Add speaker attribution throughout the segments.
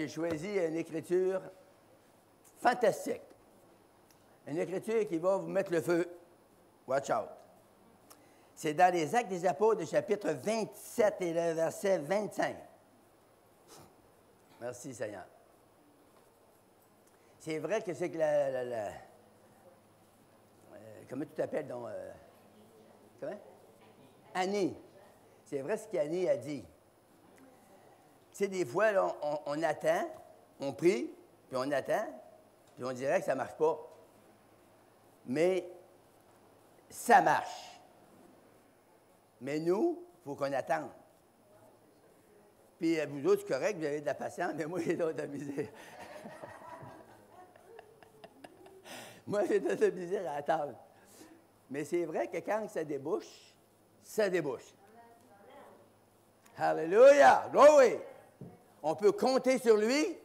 Speaker 1: j'ai choisi une écriture fantastique. Une écriture qui va vous mettre le feu. Watch out. C'est dans les Actes des Apôtres, chapitre 27 et le verset 25. Merci, Seigneur. C'est vrai que c'est que comment tu t'appelles donc? Comment? Annie. C'est vrai ce qu'Annie a dit. Tu sais, des fois, là, on attend, on prie, puis on attend, puis on dirait que ça ne marche pas. Mais ça marche. Mais nous, il faut qu'on attende. Puis vous autres, c'est correct, vous avez de la patience, mais moi, j'ai de la misère. Moi, j'ai de la misère à attendre. Mais c'est vrai que quand ça débouche, ça débouche. Alléluia! Glory! On peut compter sur lui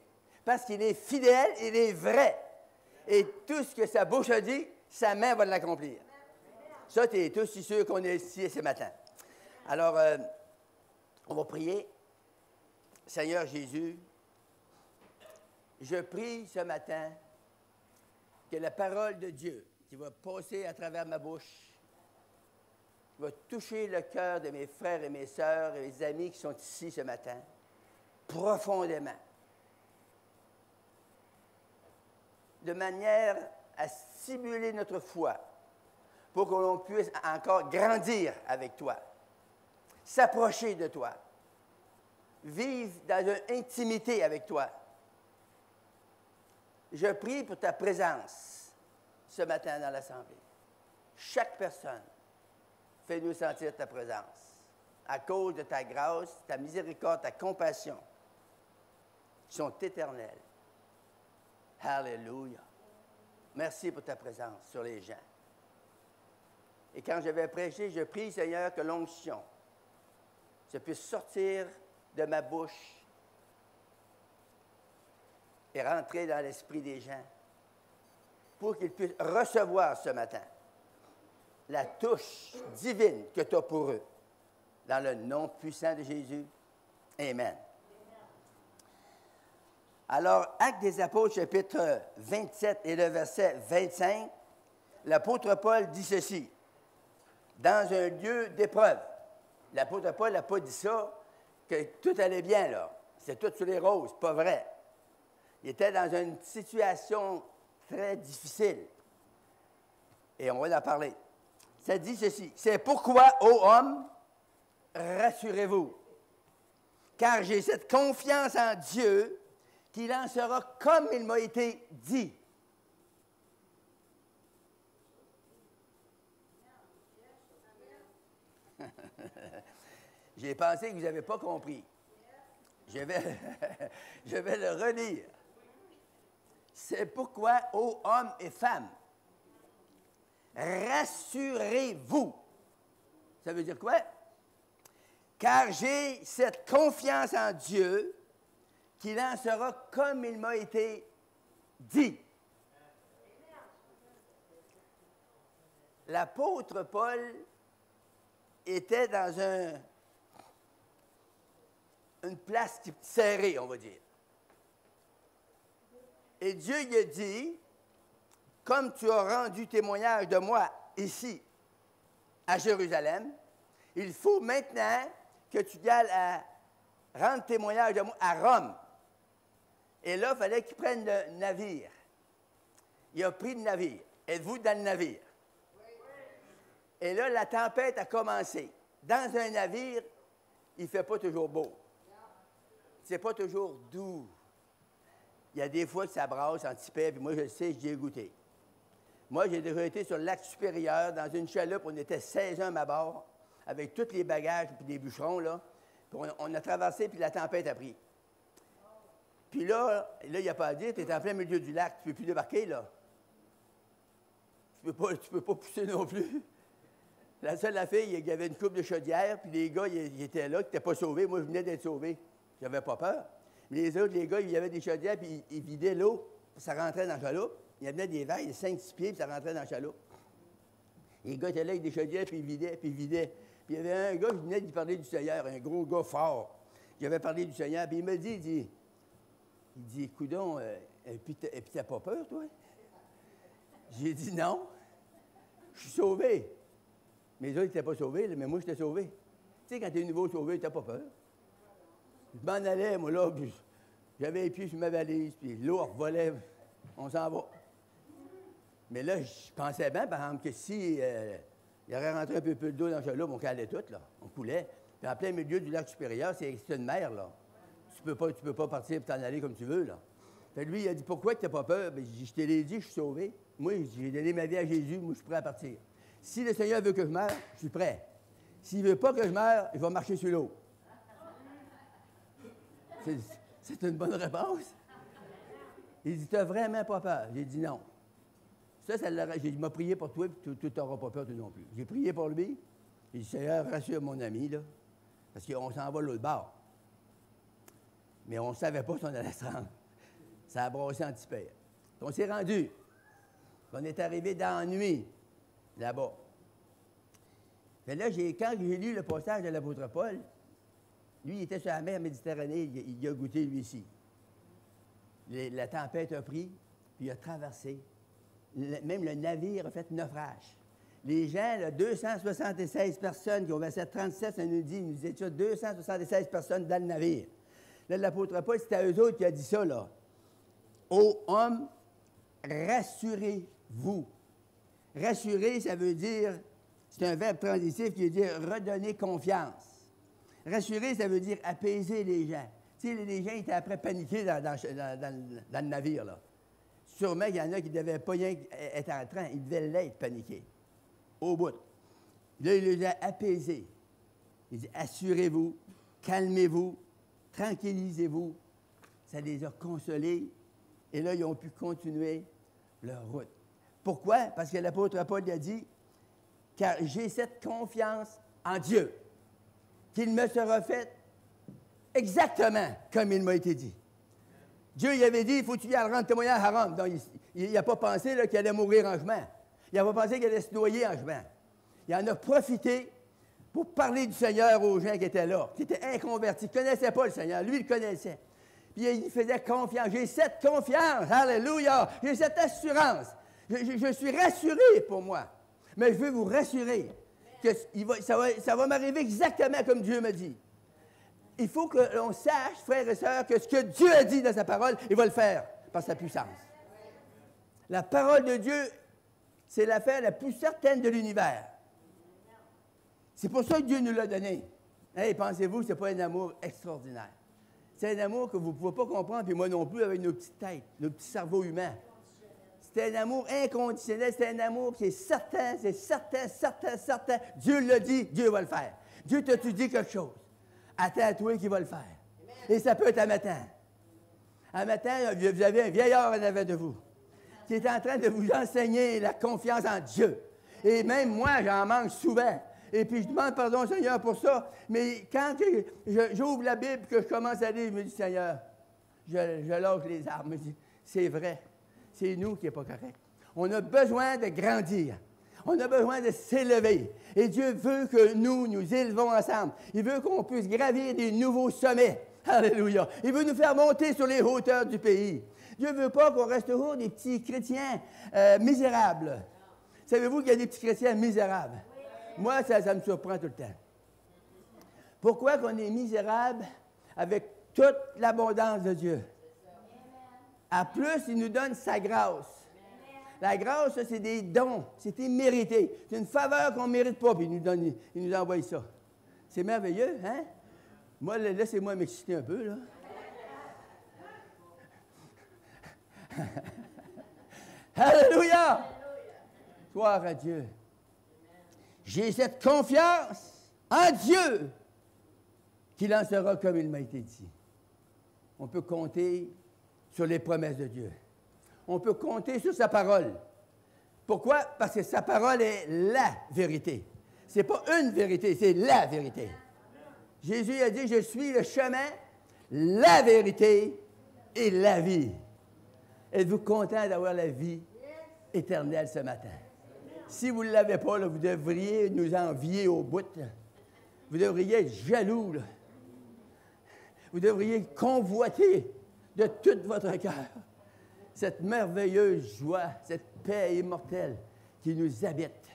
Speaker 1: parce qu'il est fidèle, il est vrai. Et tout ce que sa bouche a dit, sa main va l'accomplir. Ça, tu es tous sûrs qu'on est ici ce matin. Alors, on va prier. Seigneur Jésus, je prie ce matin que la parole de Dieu qui va passer à travers ma bouche va toucher le cœur de mes frères et mes sœurs et mes amis qui sont ici ce matin, profondément, de manière à stimuler notre foi pour que l'on puisse encore grandir avec toi, s'approcher de toi, vivre dans une intimité avec toi. Je prie pour ta présence ce matin dans l'Assemblée. Chaque personne, fais-nous sentir ta présence à cause de ta grâce, ta miséricorde, ta compassion, qui sont éternelles. Alléluia. Merci pour ta présence sur les gens. Et quand je vais prêcher, je prie, Seigneur, que l'onction se puisse sortir de ma bouche et rentrer dans l'esprit des gens pour qu'ils puissent recevoir ce matin la touche divine que tu as pour eux. Dans le nom puissant de Jésus. Amen. Alors, Actes des Apôtres, chapitre 27 et le verset 25, l'apôtre Paul dit ceci. Dans un lieu d'épreuve. L'apôtre Paul n'a pas dit ça, que tout allait bien, là. C'est tout sur les roses, pas vrai. Il était dans une situation très difficile. Et on va en parler. Ça dit ceci. C'est pourquoi, ô hommes, rassurez-vous, car j'ai cette confiance en Dieu qu'il en sera comme il m'a été dit. J'ai pensé que vous n'avez pas compris. Je vais le relire. C'est pourquoi, ô hommes et femmes, rassurez-vous. Ça veut dire quoi? Car j'ai cette confiance en Dieu qu'il en sera comme il m'a été dit. L'apôtre Paul était dans une place serrée, on va dire. Et Dieu lui a dit, comme tu as rendu témoignage de moi ici, à Jérusalem, il faut maintenant que tu ailles à rendre témoignage de moi à Rome. Et là, il fallait qu'il prenne le navire. Il a pris le navire. Êtes-vous dans le navire? Et là, la tempête a commencé. Dans un navire, il ne fait pas toujours beau. C'est pas toujours doux. Il y a des fois que ça brasse un petit peu, puis moi, je le sais, j'y ai goûté. Moi, j'ai déjà été sur le lac supérieur, dans une chaloupe, on était 16 hommes à bord, avec tous les bagages et des bûcherons, là. Puis on a traversé, puis la tempête a pris. Puis là, il n'y a pas à dire, tu es en plein milieu du lac, tu ne peux plus débarquer, là. Tu peux pas pousser non plus. La seule affaire, il y avait une coupe de chaudière, puis les gars, ils étaient là, qui n'étaient pas sauvés. Moi, je venais d'être sauvé. Je n'avais pas peur. Mais les autres, les gars, il y avait des chaudières, puis ils vidaient l'eau, puis ça rentrait dans la chaloupe. Il y avait des vagues de 5-6 pieds, puis ça rentrait dans la chaloupe. Les gars étaient là avec des chaudières, puis ils vidaient, puis ils vidaient. Puis il y avait un gars qui venait de parler du Seigneur, un gros gars fort. J'avais parlé du Seigneur, puis il me dit, Il dit, coudonc, et puis t'as pas peur, toi? J'ai dit non. Je suis sauvé. Mais eux, ils n'étaient pas sauvés, là, mais moi, j'étais sauvé. Tu sais, quand tu es nouveau sauvé, tu n'as pas peur. Je m'en allais, moi, là, puis j'avais les pieds sur ma valise, puis l'eau revolait, on s'en va. Mais là, je pensais bien, par exemple, que si il aurait rentré un peu d'eau dans ce là, on calait tout, là. On coulait. Puis en plein milieu du lac supérieur, c'est une mer, là. Tu peux pas partir et t'en aller comme tu veux, là. Fait lui, il a dit, pourquoi tu n'as pas peur? Bien, je te l'ai dit, je suis sauvé. Moi, j'ai donné ma vie à Jésus, moi, je suis prêt à partir. Si le Seigneur veut que je meure, je suis prêt. S'il ne veut pas que je meure, il va marcher sur l'eau. C'est une bonne réponse. Il dit, tu n'as vraiment pas peur? J'ai dit non. Il m'a prié pour toi, puis tu n'auras pas peur, toi non plus. J'ai prié pour lui. J'ai dit, Seigneur, rassure mon ami, là, parce qu'on s'en va l'autre bord. Mais on ne savait pas si on allait se rendre. Ça a brossé un petit peu. On s'est rendu. On est arrivé dans la nuit, là-bas. Mais là, quand j'ai lu le passage de l'apôtre Paul, lui, il était sur la mer Méditerranée, il a goûté, lui, ici. La tempête a pris, puis il a traversé. Même le navire a fait naufrage. Les gens, là, 276 personnes qui ont versé 37, ça nous disait ça, 276 personnes dans le navire. Là, l'apôtre Paul, c'était à eux autres qui a dit ça, là. Ô hommes, rassurez-vous. Rassurer, ça veut dire, c'est un verbe transitif qui veut dire redonner confiance. Rassurer, ça veut dire apaiser les gens. Tu sais, les gens étaient après paniqués dans le navire, là. Sûrement qu'il y en a qui ne devaient pas rien être en train, ils devaient l'être paniqués. Au bout. Là, il les a apaisés. Il dit, assurez-vous, calmez-vous, tranquillisez-vous. Ça les a consolés. Et là, ils ont pu continuer leur route. Pourquoi? Parce que l'apôtre Paul a dit, car j'ai cette confiance en Dieu, qu'il me sera fait exactement comme il m'a été dit. Dieu il avait dit, il faut que tu ailles rendre témoignage à Rome. Donc, il n'a pas pensé qu'il allait mourir en chemin. Il n'a pas pensé qu'il allait se noyer en chemin. Il en a profité pour parler du Seigneur aux gens qui étaient là, qui étaient inconvertis, qui ne connaissaient pas le Seigneur. Lui, il le connaissait. Puis il faisait confiance. J'ai cette confiance, alléluia, j'ai cette assurance. Je suis rassuré pour moi. Mais je veux vous rassurer que ça va m'arriver exactement comme Dieu me dit. Il faut que l'on sache, frères et sœurs, que ce que Dieu a dit dans sa parole, il va le faire par sa puissance. La parole de Dieu, c'est l'affaire la plus certaine de l'univers. C'est pour ça que Dieu nous l'a donné. Hey, pensez-vous que ce n'est pas un amour extraordinaire? C'est un amour que vous ne pouvez pas comprendre, puis moi non plus, avec nos petites têtes, nos petits cerveaux humains. C'est un amour inconditionnel, c'est un amour qui est certain, c'est certain, certain, certain. Dieu l'a dit, Dieu va le faire. Dieu t'a-tu dit quelque chose? Attends-toi qu'il va le faire. Et ça peut être un matin. Un matin, vous avez un vieillard en avant de vous qui est en train de vous enseigner la confiance en Dieu. Et même moi, j'en manque souvent. Et puis, je demande pardon au Seigneur pour ça. Mais quand j'ouvre la Bible, que je commence à lire, je me dis, Seigneur, je lâche les armes. Je me dis, c'est vrai. C'est nous qui n'est pas correct. On a besoin de grandir. On a besoin de s'élever. Et Dieu veut que nous élevons ensemble. Il veut qu'on puisse gravir des nouveaux sommets. Alléluia. Il veut nous faire monter sur les hauteurs du pays. Dieu ne veut pas qu'on reste toujours des petits chrétiens misérables. Savez-vous qu'il y a des petits chrétiens misérables? Moi, ça me surprend tout le temps. Pourquoi qu'on est misérable avec toute l'abondance de Dieu? À plus, il nous donne sa grâce. La grâce, ça, c'est des dons. C'est immérité. C'est une faveur qu'on ne mérite pas, puis il nous envoie ça. C'est merveilleux, hein? Moi, laissez-moi m'exciter un peu, là. Alléluia! Gloire à Dieu. J'ai cette confiance en Dieu qu'il en sera comme il m'a été dit. On peut compter sur les promesses de Dieu. On peut compter sur sa parole. Pourquoi? Parce que sa parole est la vérité. Ce n'est pas une vérité, c'est la vérité. Jésus a dit, je suis le chemin, la vérité et la vie. Êtes-vous content d'avoir la vie éternelle ce matin? Si vous ne l'avez pas, là, vous devriez nous envier au bout. Là. Vous devriez être jaloux. Là. Vous devriez convoiter de tout votre cœur cette merveilleuse joie, cette paix immortelle qui nous habite.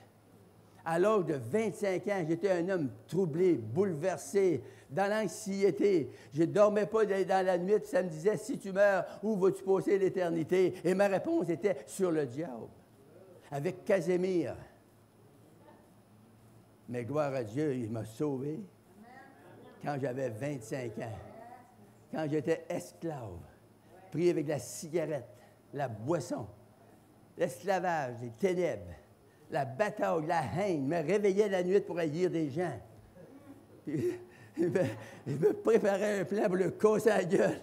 Speaker 1: À l'âge de 25 ans, j'étais un homme troublé, bouleversé, dans l'anxiété. Je ne dormais pas dans la nuit, puis ça me disait, si tu meurs, où vas-tu passer l'éternité? Et ma réponse était, sur le diable, avec Casimir. Mais gloire à Dieu, il m'a sauvé quand j'avais 25 ans, quand j'étais esclave, pris avec la cigarette, la boisson, l'esclavage, les ténèbres, la bataille, la haine, me réveillait la nuit pour haïr des gens. Puis, il me préparait un plan pour le casser à la gueule.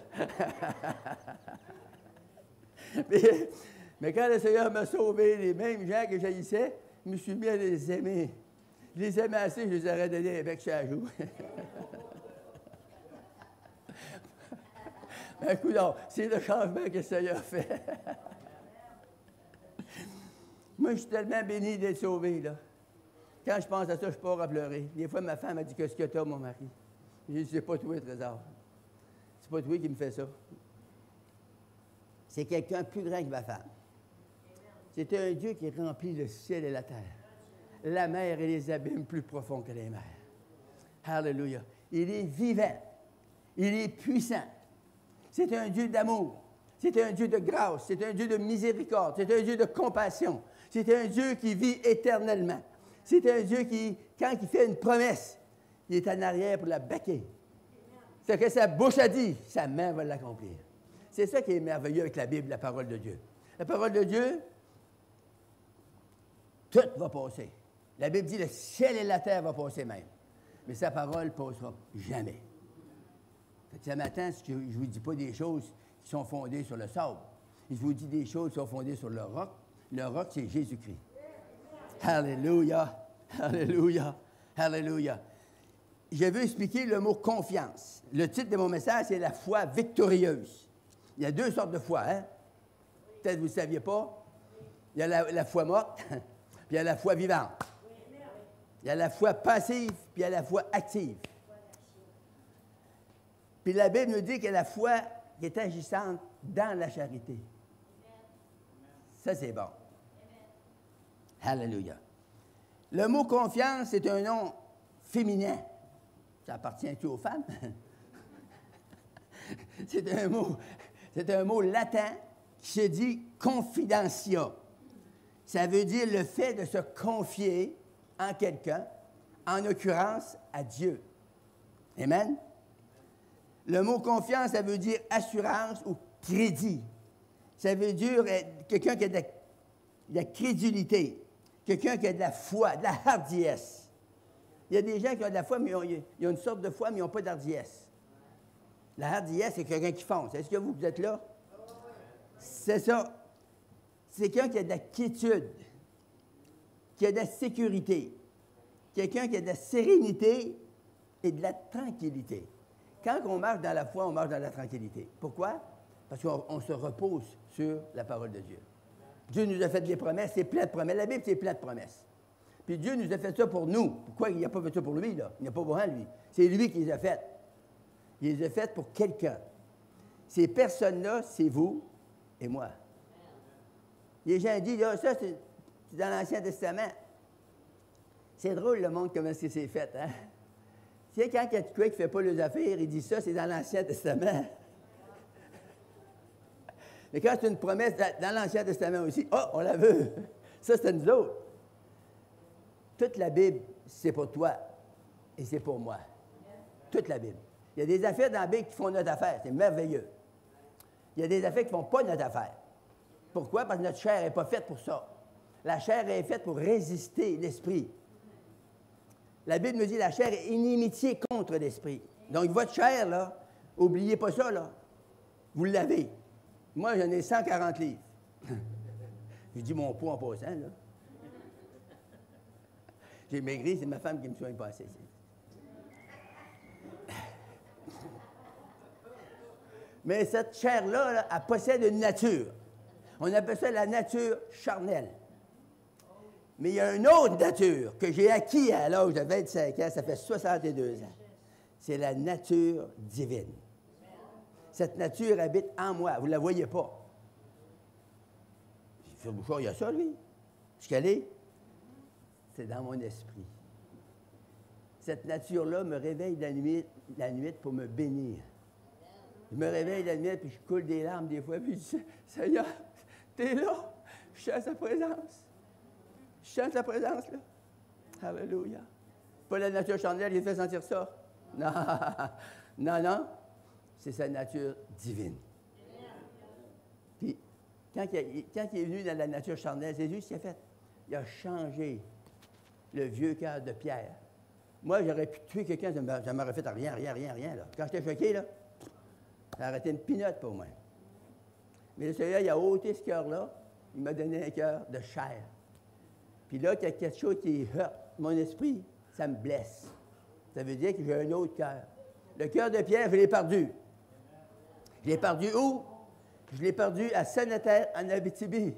Speaker 1: mais quand le Seigneur m'a sauvé, les mêmes gens que j'haïssais, je me suis mis à les aimer. Je les aimais assez, je les aurais donné avec sur la joue. Un coup d'or, c'est le changement que le Seigneur fait. Moi, je suis tellement béni d'être sauvé, là. Quand je pense à ça, je pars à pleurer. Des fois, ma femme m'a dit, qu'est-ce que tu as, mon mari? J'ai dit, c'est pas toi, trésor. C'est pas toi qui me fais ça. C'est quelqu'un de plus grand que ma femme. C'est un Dieu qui remplit le ciel et la terre, la mer et les abîmes plus profonds que les mers. Alléluia. Il est vivant. Il est puissant. C'est un Dieu d'amour. C'est un Dieu de grâce. C'est un Dieu de miséricorde. C'est un Dieu de compassion. C'est un Dieu qui vit éternellement. C'est un Dieu qui, quand il fait une promesse, il est en arrière pour la baquer. Ce que sa bouche a dit, sa main va l'accomplir. C'est ça qui est merveilleux avec la Bible, la parole de Dieu. La parole de Dieu, tout va passer. La Bible dit le ciel et la terre vont passer même. Mais sa parole ne passera jamais. Ce matin, je ne vous dis pas des choses qui sont fondées sur le sable. Je vous dis des choses qui sont fondées sur le roc. Le roc, c'est Jésus-Christ. Alléluia, alléluia, alléluia. Je veux expliquer le mot confiance. Le titre de mon message, c'est la foi victorieuse. Il y a deux sortes de foi, hein? Peut-être que vous ne saviez pas. Il y a la foi morte, puis il y a la foi vivante. Il y a la foi passive, puis il y a la foi active. Puis la Bible nous dit que la foi qui est agissante dans la charité. Ça, c'est bon. Alléluia. Le mot confiance, c'est un nom féminin. Ça appartient-tu aux femmes? C'est un mot latin qui se dit confidentia. Ça veut dire le fait de se confier en quelqu'un, en l'occurrence à Dieu. Amen? Le mot confiance, ça veut dire assurance ou crédit. Ça veut dire quelqu'un qui a de la crédulité, quelqu'un qui a de la foi, de la hardiesse. Il y a des gens qui ont de la foi, mais ils ont une sorte de foi, mais ils n'ont pas d'hardiesse. La hardiesse, c'est quelqu'un qui fonce. Est-ce que vous êtes là? C'est ça. C'est quelqu'un qui a de la quiétude, qui a de la sécurité, quelqu'un qui a de la sérénité et de la tranquillité. Quand on marche dans la foi, on marche dans la tranquillité. Pourquoi? Parce qu'on se repose sur la parole de Dieu. Dieu nous a fait des promesses, c'est plein de promesses. La Bible, c'est plein de promesses. Puis Dieu nous a fait ça pour nous. Pourquoi il n'a pas fait ça pour lui, là? Il n'a pas besoin, lui. C'est lui qui les a faites. Il les a faites pour quelqu'un. Ces personnes-là, c'est vous et moi. Les gens disent, ah, ça, c'est dans l'Ancien Testament. C'est drôle, le monde, comment c'est fait, hein? Tu sais, quand il y a quelqu'un qui ne fait pas les affaires, il dit ça, c'est dans l'Ancien Testament. Mais quand c'est une promesse dans l'Ancien Testament aussi, oh, on la veut. Ça, c'est nous autres. Toute la Bible, c'est pour toi et c'est pour moi. Toute la Bible. Il y a des affaires dans la Bible qui font notre affaire. C'est merveilleux. Il y a des affaires qui ne font pas notre affaire. Pourquoi? Parce que notre chair n'est pas faite pour ça. La chair est faite pour résister l'esprit. La Bible nous dit que la chair est inimitié contre l'esprit. Donc, votre chair, là, n'oubliez pas ça, là. Vous l'avez. Moi, j'en ai 140 livres. Je dis mon poids en passant, là. J'ai maigri, c'est ma femme qui me soigne pas assez. Mais cette chair-là, là, elle possède une nature. On appelle ça la nature charnelle. Mais il y a une autre nature que j'ai acquis à l'âge de 25 ans, ça fait 62 ans. C'est la nature divine. Cette nature habite en moi. Vous ne la voyez pas. Phil Bouchard, il y a ça, lui. Ce qu'elle est, c'est dans mon esprit. Cette nature-là me réveille la nuit pour me bénir. Je me réveille la nuit, puis je coule des larmes des fois, puis je dis, Seigneur, t'es là. Je sens sa présence. Je sens sa présence, là. Alléluia. Pas la nature charnelle qui fait sentir ça. Non, non, non. C'est sa nature divine. Puis, quand il est venu dans la nature charnelle, Jésus, ce qu'il a fait? Il a changé le vieux cœur de pierre. Moi, j'aurais pu tuer quelqu'un, ça m'aurait fait rien, là. Quand j'étais choqué, là, ça aurait été une pinotte pour moi. Mais le Seigneur, il a ôté ce cœur-là, il m'a donné un cœur de chair. Puis là, il y a quelque chose qui heurte mon esprit, ça me blesse. Ça veut dire que j'ai un autre cœur. Le cœur de pierre, je l'ai perdu. Je l'ai perdu où? Je l'ai perdu à Saint-Nathalie, en Abitibi.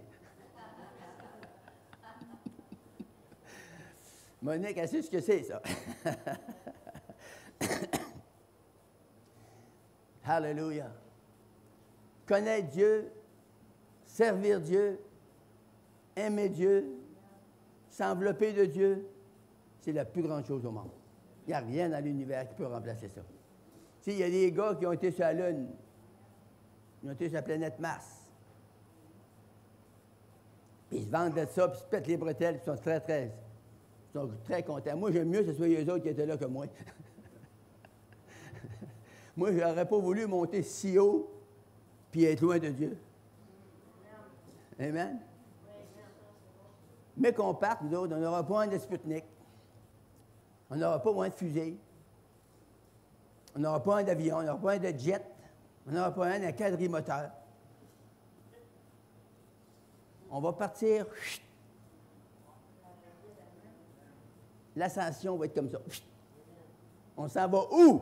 Speaker 1: Monique, elle sait ce que c'est, ça. Alléluia. Connaître Dieu, servir Dieu, aimer Dieu, s'envelopper de Dieu, c'est la plus grande chose au monde. Il n'y a rien dans l'univers qui peut remplacer ça. Tu sais, il y a des gars qui ont été sur la Lune, ils ont été sur la planète Mars. Puis ils se vendent de ça, puis ils se pètent les bretelles, puis ils sont très contents. Moi, j'aime mieux que ce soit eux autres qui étaient là que moi. Moi, je n'aurais pas voulu monter si haut, puis être loin de Dieu. Amen? Mais qu'on parte, nous autres, on n'aura pas un de Sputnik. On n'aura pas un de fusée. On n'aura pas un d'avion, on n'aura pas un de jet. On n'aura pas un quadrimoteur. On va partir. L'ascension va être comme ça. On s'en va où?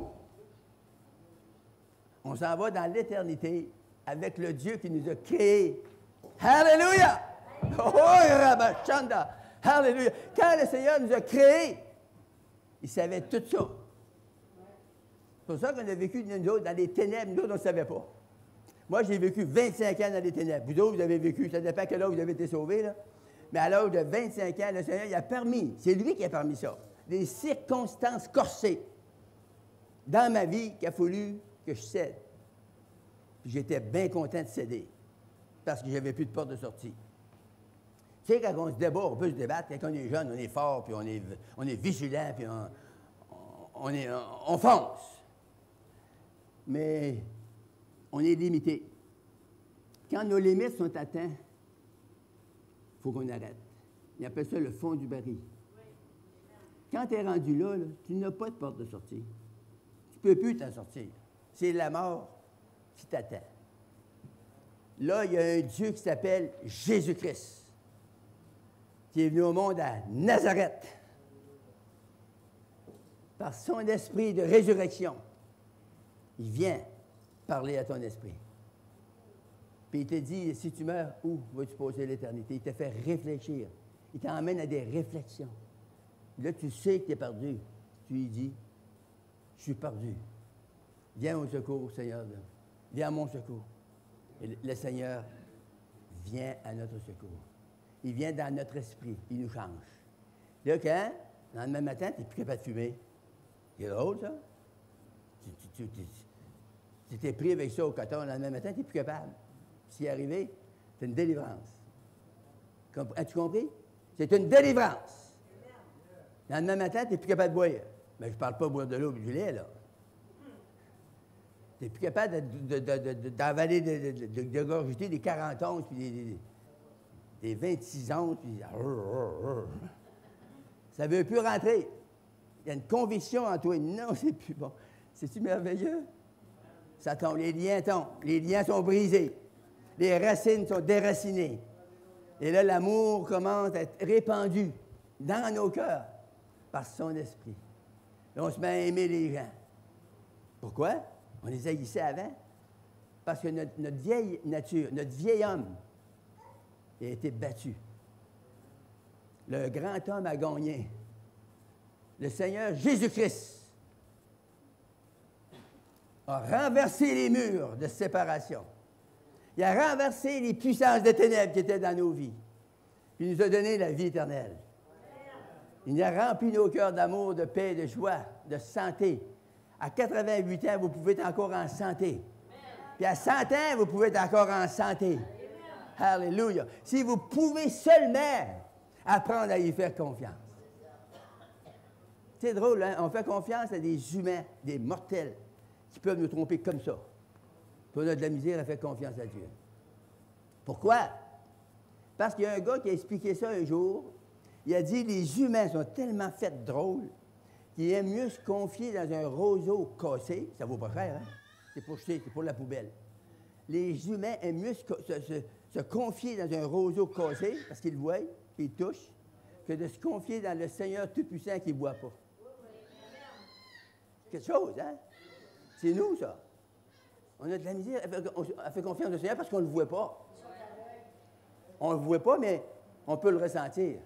Speaker 1: On s'en va dans l'éternité avec le Dieu qui nous a créés. Alléluia! Oh, Rabachanda! Alléluia! Quand le Seigneur nous a créés, il savait tout ça. C'est pour ça qu'on a vécu, nous autres, dans les ténèbres. Nous autres, on ne savait pas. Moi, j'ai vécu 25 ans dans les ténèbres. Vous autres, vous avez vécu, ça dépend à quel âge vous avez été sauvés, là. Mais à l'âge de 25 ans, le Seigneur, il a permis, c'est lui qui a permis ça, des circonstances corsées dans ma vie qu'il a fallu que je cède. Puis j'étais bien content de céder, parce que j'avais plus de porte de sortie. Tu sais, quand on se débat, on peut se débattre. Quand on est jeune, on est fort, puis on est vigilant, puis on fonce. Mais on est limité. Quand nos limites sont atteintes, il faut qu'on arrête. Ils appellent ça le fond du baril. Quand tu es rendu là, tu n'as pas de porte de sortie. Tu ne peux plus t'en sortir. C'est la mort qui t'attend. Là, il y a un Dieu qui s'appelle Jésus-Christ, qui est venu au monde à Nazareth, par son esprit de résurrection. Il vient parler à ton esprit. Puis il te dit, si tu meurs, où vas-tu passer l'éternité? Il te fait réfléchir. Il t'emmène à des réflexions. Là, tu sais que tu es perdu. Tu lui dis, je suis perdu. Viens au secours, Seigneur. Viens à mon secours. Et le Seigneur vient à notre secours. Il vient dans notre esprit. Il nous change. Là, quand, le lendemain matin, tu n'es plus capable de fumer. C'est drôle, ça. Tu t'es pris avec ça au coton le lendemain matin, tu n'es plus capable. S'il est arrivé, c'est une délivrance. As-tu compris? C'est une délivrance. Le lendemain matin, tu n'es plus capable de boire. Mais je ne parle pas de boire de l'eau et du lait, là. Tu n'es plus capable d'avaler, de gorgiter des 40 onces, puis des 26 onces, puis... Ça ne veut plus rentrer. Il y a une conviction en toi. Non, c'est plus bon. C'est-tu merveilleux? Ça tombe, les liens tombent. Les liens sont brisés. Les racines sont déracinées. Et là, l'amour commence à être répandu dans nos cœurs par son esprit. Et on se met à aimer les gens. Pourquoi? On les haïssait avant. Parce que notre vieille nature, notre vieil homme, il a été battu. Le grand homme a gagné. Le Seigneur Jésus-Christ a renversé les murs de séparation. Il a renversé les puissances des ténèbres qui étaient dans nos vies. Puis il nous a donné la vie éternelle. Il a rempli nos cœurs d'amour, de paix, de joie, de santé. À 88 ans, vous pouvez être encore en santé. Puis à 100 ans, vous pouvez être encore en santé. Alléluia. Si vous pouvez seulement apprendre à y faire confiance. C'est drôle, hein? On fait confiance à des humains, des mortels, qui peuvent nous tromper comme ça. Puis on a de la misère à faire confiance à Dieu. Pourquoi? Parce qu'il y a un gars qui a expliqué ça un jour. Il a dit, les humains sont tellement faits drôles qu'ils aiment mieux se confier dans un roseau cassé. Ça vaut pas cher, hein? C'est pour jeter, c'est pour la poubelle. Les humains aiment mieux se confier dans un roseau cassé, parce qu'ils le voient, qu'ils touchent, que de se confier dans le Seigneur Tout-Puissant qui ne voit pas. Quelque chose, hein? C'est nous, ça. On a de la misère à faire confiance au Seigneur parce qu'on ne le voit pas. On ne le voit pas, mais on peut le ressentir.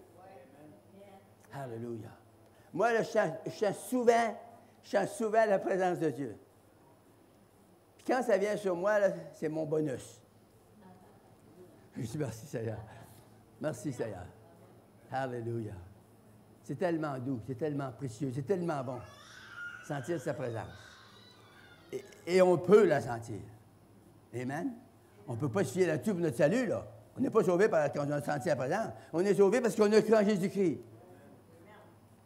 Speaker 1: Alléluia. Moi, là, je sens souvent la présence de Dieu. Puis quand ça vient sur moi, là, c'est mon bonus. Je dis merci, Seigneur. Merci, Seigneur. Alléluia. C'est tellement doux, c'est tellement précieux, c'est tellement bon. Sentir sa présence. Et on peut la sentir. Amen. On ne peut pas se fier là-dessus pour notre salut, là. On n'est pas sauvé parce qu'on a senti la présence. On est sauvé parce qu'on a cru en Jésus-Christ.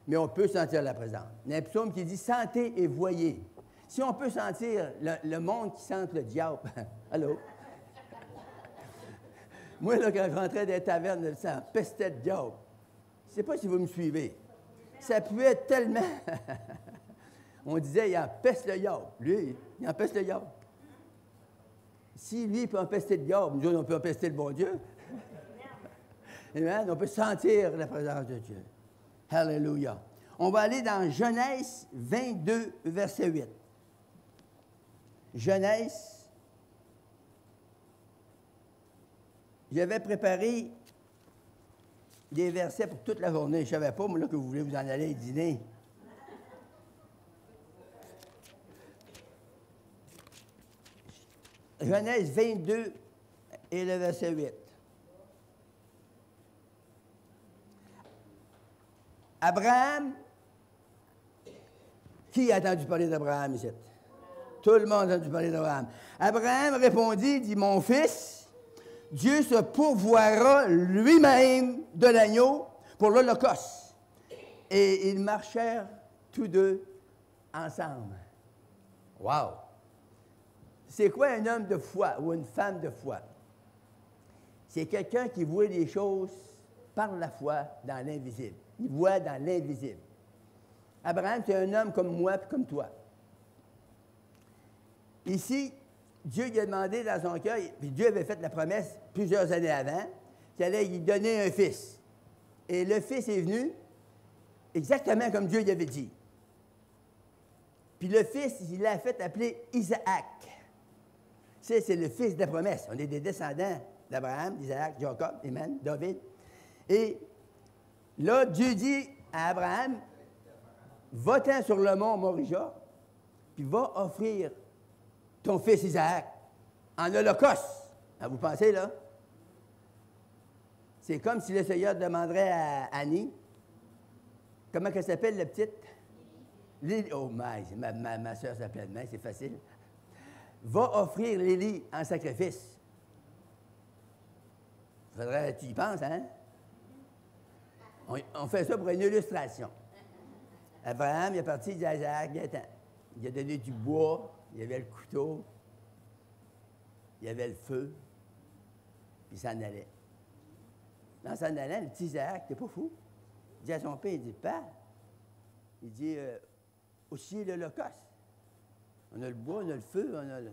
Speaker 1: Mais on peut sentir la présence. Il y a un psaume qui dit « Sentez et voyez ». Si on peut sentir le monde qui sent le diable, allô? Moi, là, quand je rentrais dans les tavernes, ça pestait le diable. Je ne sais pas si vous me suivez. Ça pouvait être tellement... On disait, il empeste le diable. Lui, il empeste le diable. Si lui peut empester le diable, nous autres, on peut empester le bon Dieu. Amen. On peut sentir la présence de Dieu. Alléluia. On va aller dans Genèse 22, verset 8. Genèse. J'avais préparé des versets pour toute la journée. Je ne savais pas, moi, là, que vous voulez vous en aller dîner. Genèse 22 et le verset 8. Abraham, qui a entendu parler d'Abraham ici? Tout le monde a entendu parler d'Abraham. Abraham répondit, dit, « Mon fils, Dieu se pourvoira lui-même de l'agneau pour l'Holocauste. » Et ils marchèrent tous deux ensemble. Wow! C'est quoi un homme de foi ou une femme de foi? C'est quelqu'un qui voit les choses par la foi dans l'invisible. Il voit dans l'invisible. Abraham, c'est un homme comme moi et comme toi. Ici, Dieu lui a demandé dans son cœur, puis Dieu avait fait la promesse plusieurs années avant, qu'il allait lui donner un fils. Et le fils est venu exactement comme Dieu lui avait dit. Puis le fils, il l'a fait appeler Isaac. C'est le fils de la promesse. On est des descendants d'Abraham, d'Isaac, Jacob, Amen, David. Et là, Dieu dit à Abraham, va-t'en sur le mont Moriah, puis va offrir ton fils Isaac en holocauste. Ah, vous pensez, là? C'est comme si le Seigneur demanderait à Annie, comment elle s'appelle, la petite? Lily. Oh, ma soeur s'appelle Maï, c'est facile. Va offrir Lily en sacrifice. Faudrait, tu y penses, hein? On fait ça pour une illustration. Abraham, il est parti, il dit à Isaac, il a donné du bois, il y avait le couteau, il y avait le feu, puis il s'en allait. Dans s'en allant, le petit Isaac, t'es pas fou? Il dit à son père, il dit, Père, il dit, aussi l'Holocauste. On a le bois, on a le feu, on a le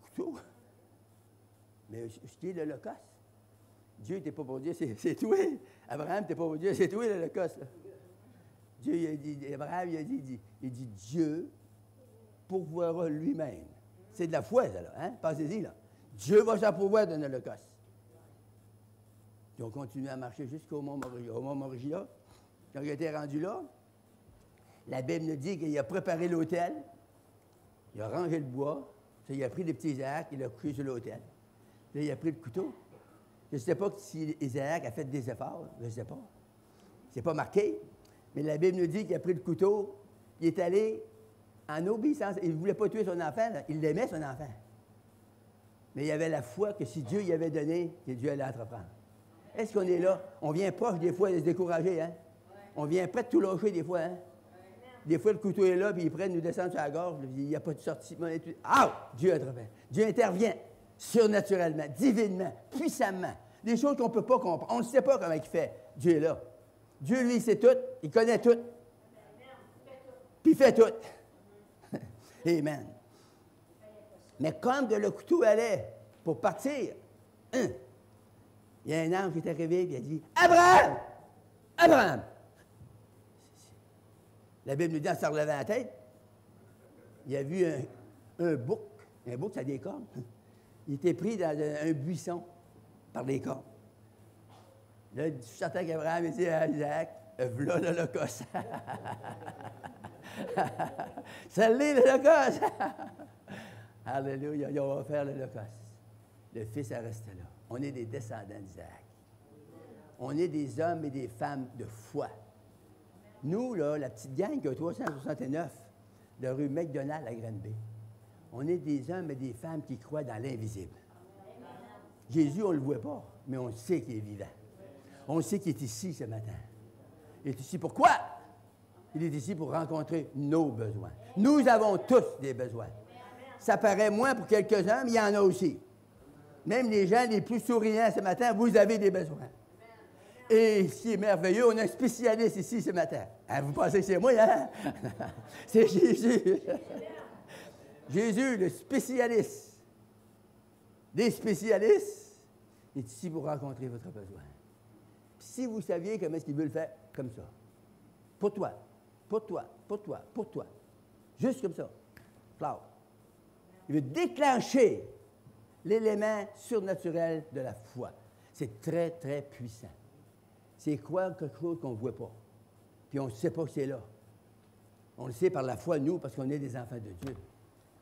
Speaker 1: couteau. Mais ce qui est l'Holocauste, Dieu n'était pas pour Dieu, c'est toi. Abraham n'était pas pour Dieu, c'est toi l'Holocauste. Dieu, il a dit, Abraham, il dit Dieu pourvoira lui-même. C'est de la foi, ça, là. Hein? Pensez-y, là. Dieu va s'en pourvoir d'un Holocauste. Ils ont continué à marcher jusqu'au mont Moriah. Au mont Moriah, quand il était rendu là, la Bible nous dit qu'il a préparé l'autel. Il a rangé le bois. Il a pris des petits Isaac, il a couché sur l'autel. Là, il a pris le couteau. Je ne sais pas si Isaac a fait des efforts. Je ne sais pas. C'est pas marqué. Mais la Bible nous dit qu'il a pris le couteau. Il est allé en obéissance. Il ne voulait pas tuer son enfant. Là. Il aimait son enfant. Mais il avait la foi que si Dieu y avait donné, que Dieu allait entreprendre. Est-ce qu'on est là? On vient proche des fois de se décourager, hein? On vient près de tout lâcher des fois, hein? Des fois, le couteau est là, puis ils prennent, nous descendent sur la gorge, puis il n'y a pas de sortie. Ah! Dieu intervient. Dieu intervient surnaturellement, divinement, puissamment. Des choses qu'on ne peut pas comprendre. On ne sait pas comment il fait. Dieu est là. Dieu, lui, il sait tout. Il connaît tout. Puis il fait tout. Amen. Mais comme le couteau allait pour partir, il y a un ange qui est arrivé et il a dit « Abraham! Abraham! » La Bible nous dit, en se relevant la tête, il a vu un bouc. Un bouc, ça a des cornes. Il était pris dans un buisson par les cornes. Là, je sentais qu'Abraham dit à Isaac, voilà l'Holocauste. Ça l'est, l'Holocauste. Alléluia, on va faire l'Holocauste. Le Fils est resté là. On est des descendants d'Isaac. On est des hommes et des femmes de foi. Nous, là, la petite gang qui a 369 de rue McDonald à Granby, on est des hommes et des femmes qui croient dans l'invisible. Jésus, on ne le voit pas, mais on sait qu'il est vivant. On sait qu'il est ici ce matin. Il est ici pourquoi? Il est ici pour rencontrer nos besoins. Nous avons tous des besoins. Ça paraît moins pour quelques-uns, mais il y en a aussi. Même les gens les plus souriants ce matin, vous avez des besoins. Et ce qui est merveilleux, on a un spécialiste ici ce matin. Hein, vous pensez que c'est moi, hein? C'est Jésus. Jésus, le spécialiste des spécialistes, est ici pour rencontrer votre besoin. Puis si vous saviez comment est-ce qu'il veut le faire, comme ça. Pour toi, pour toi, pour toi, pour toi. Juste comme ça. Flow. Il veut déclencher l'élément surnaturel de la foi. C'est très, très puissant. C'est croire quelque chose qu'on ne voit pas. Puis on ne sait pas que c'est là. On le sait par la foi, nous, parce qu'on est des enfants de Dieu.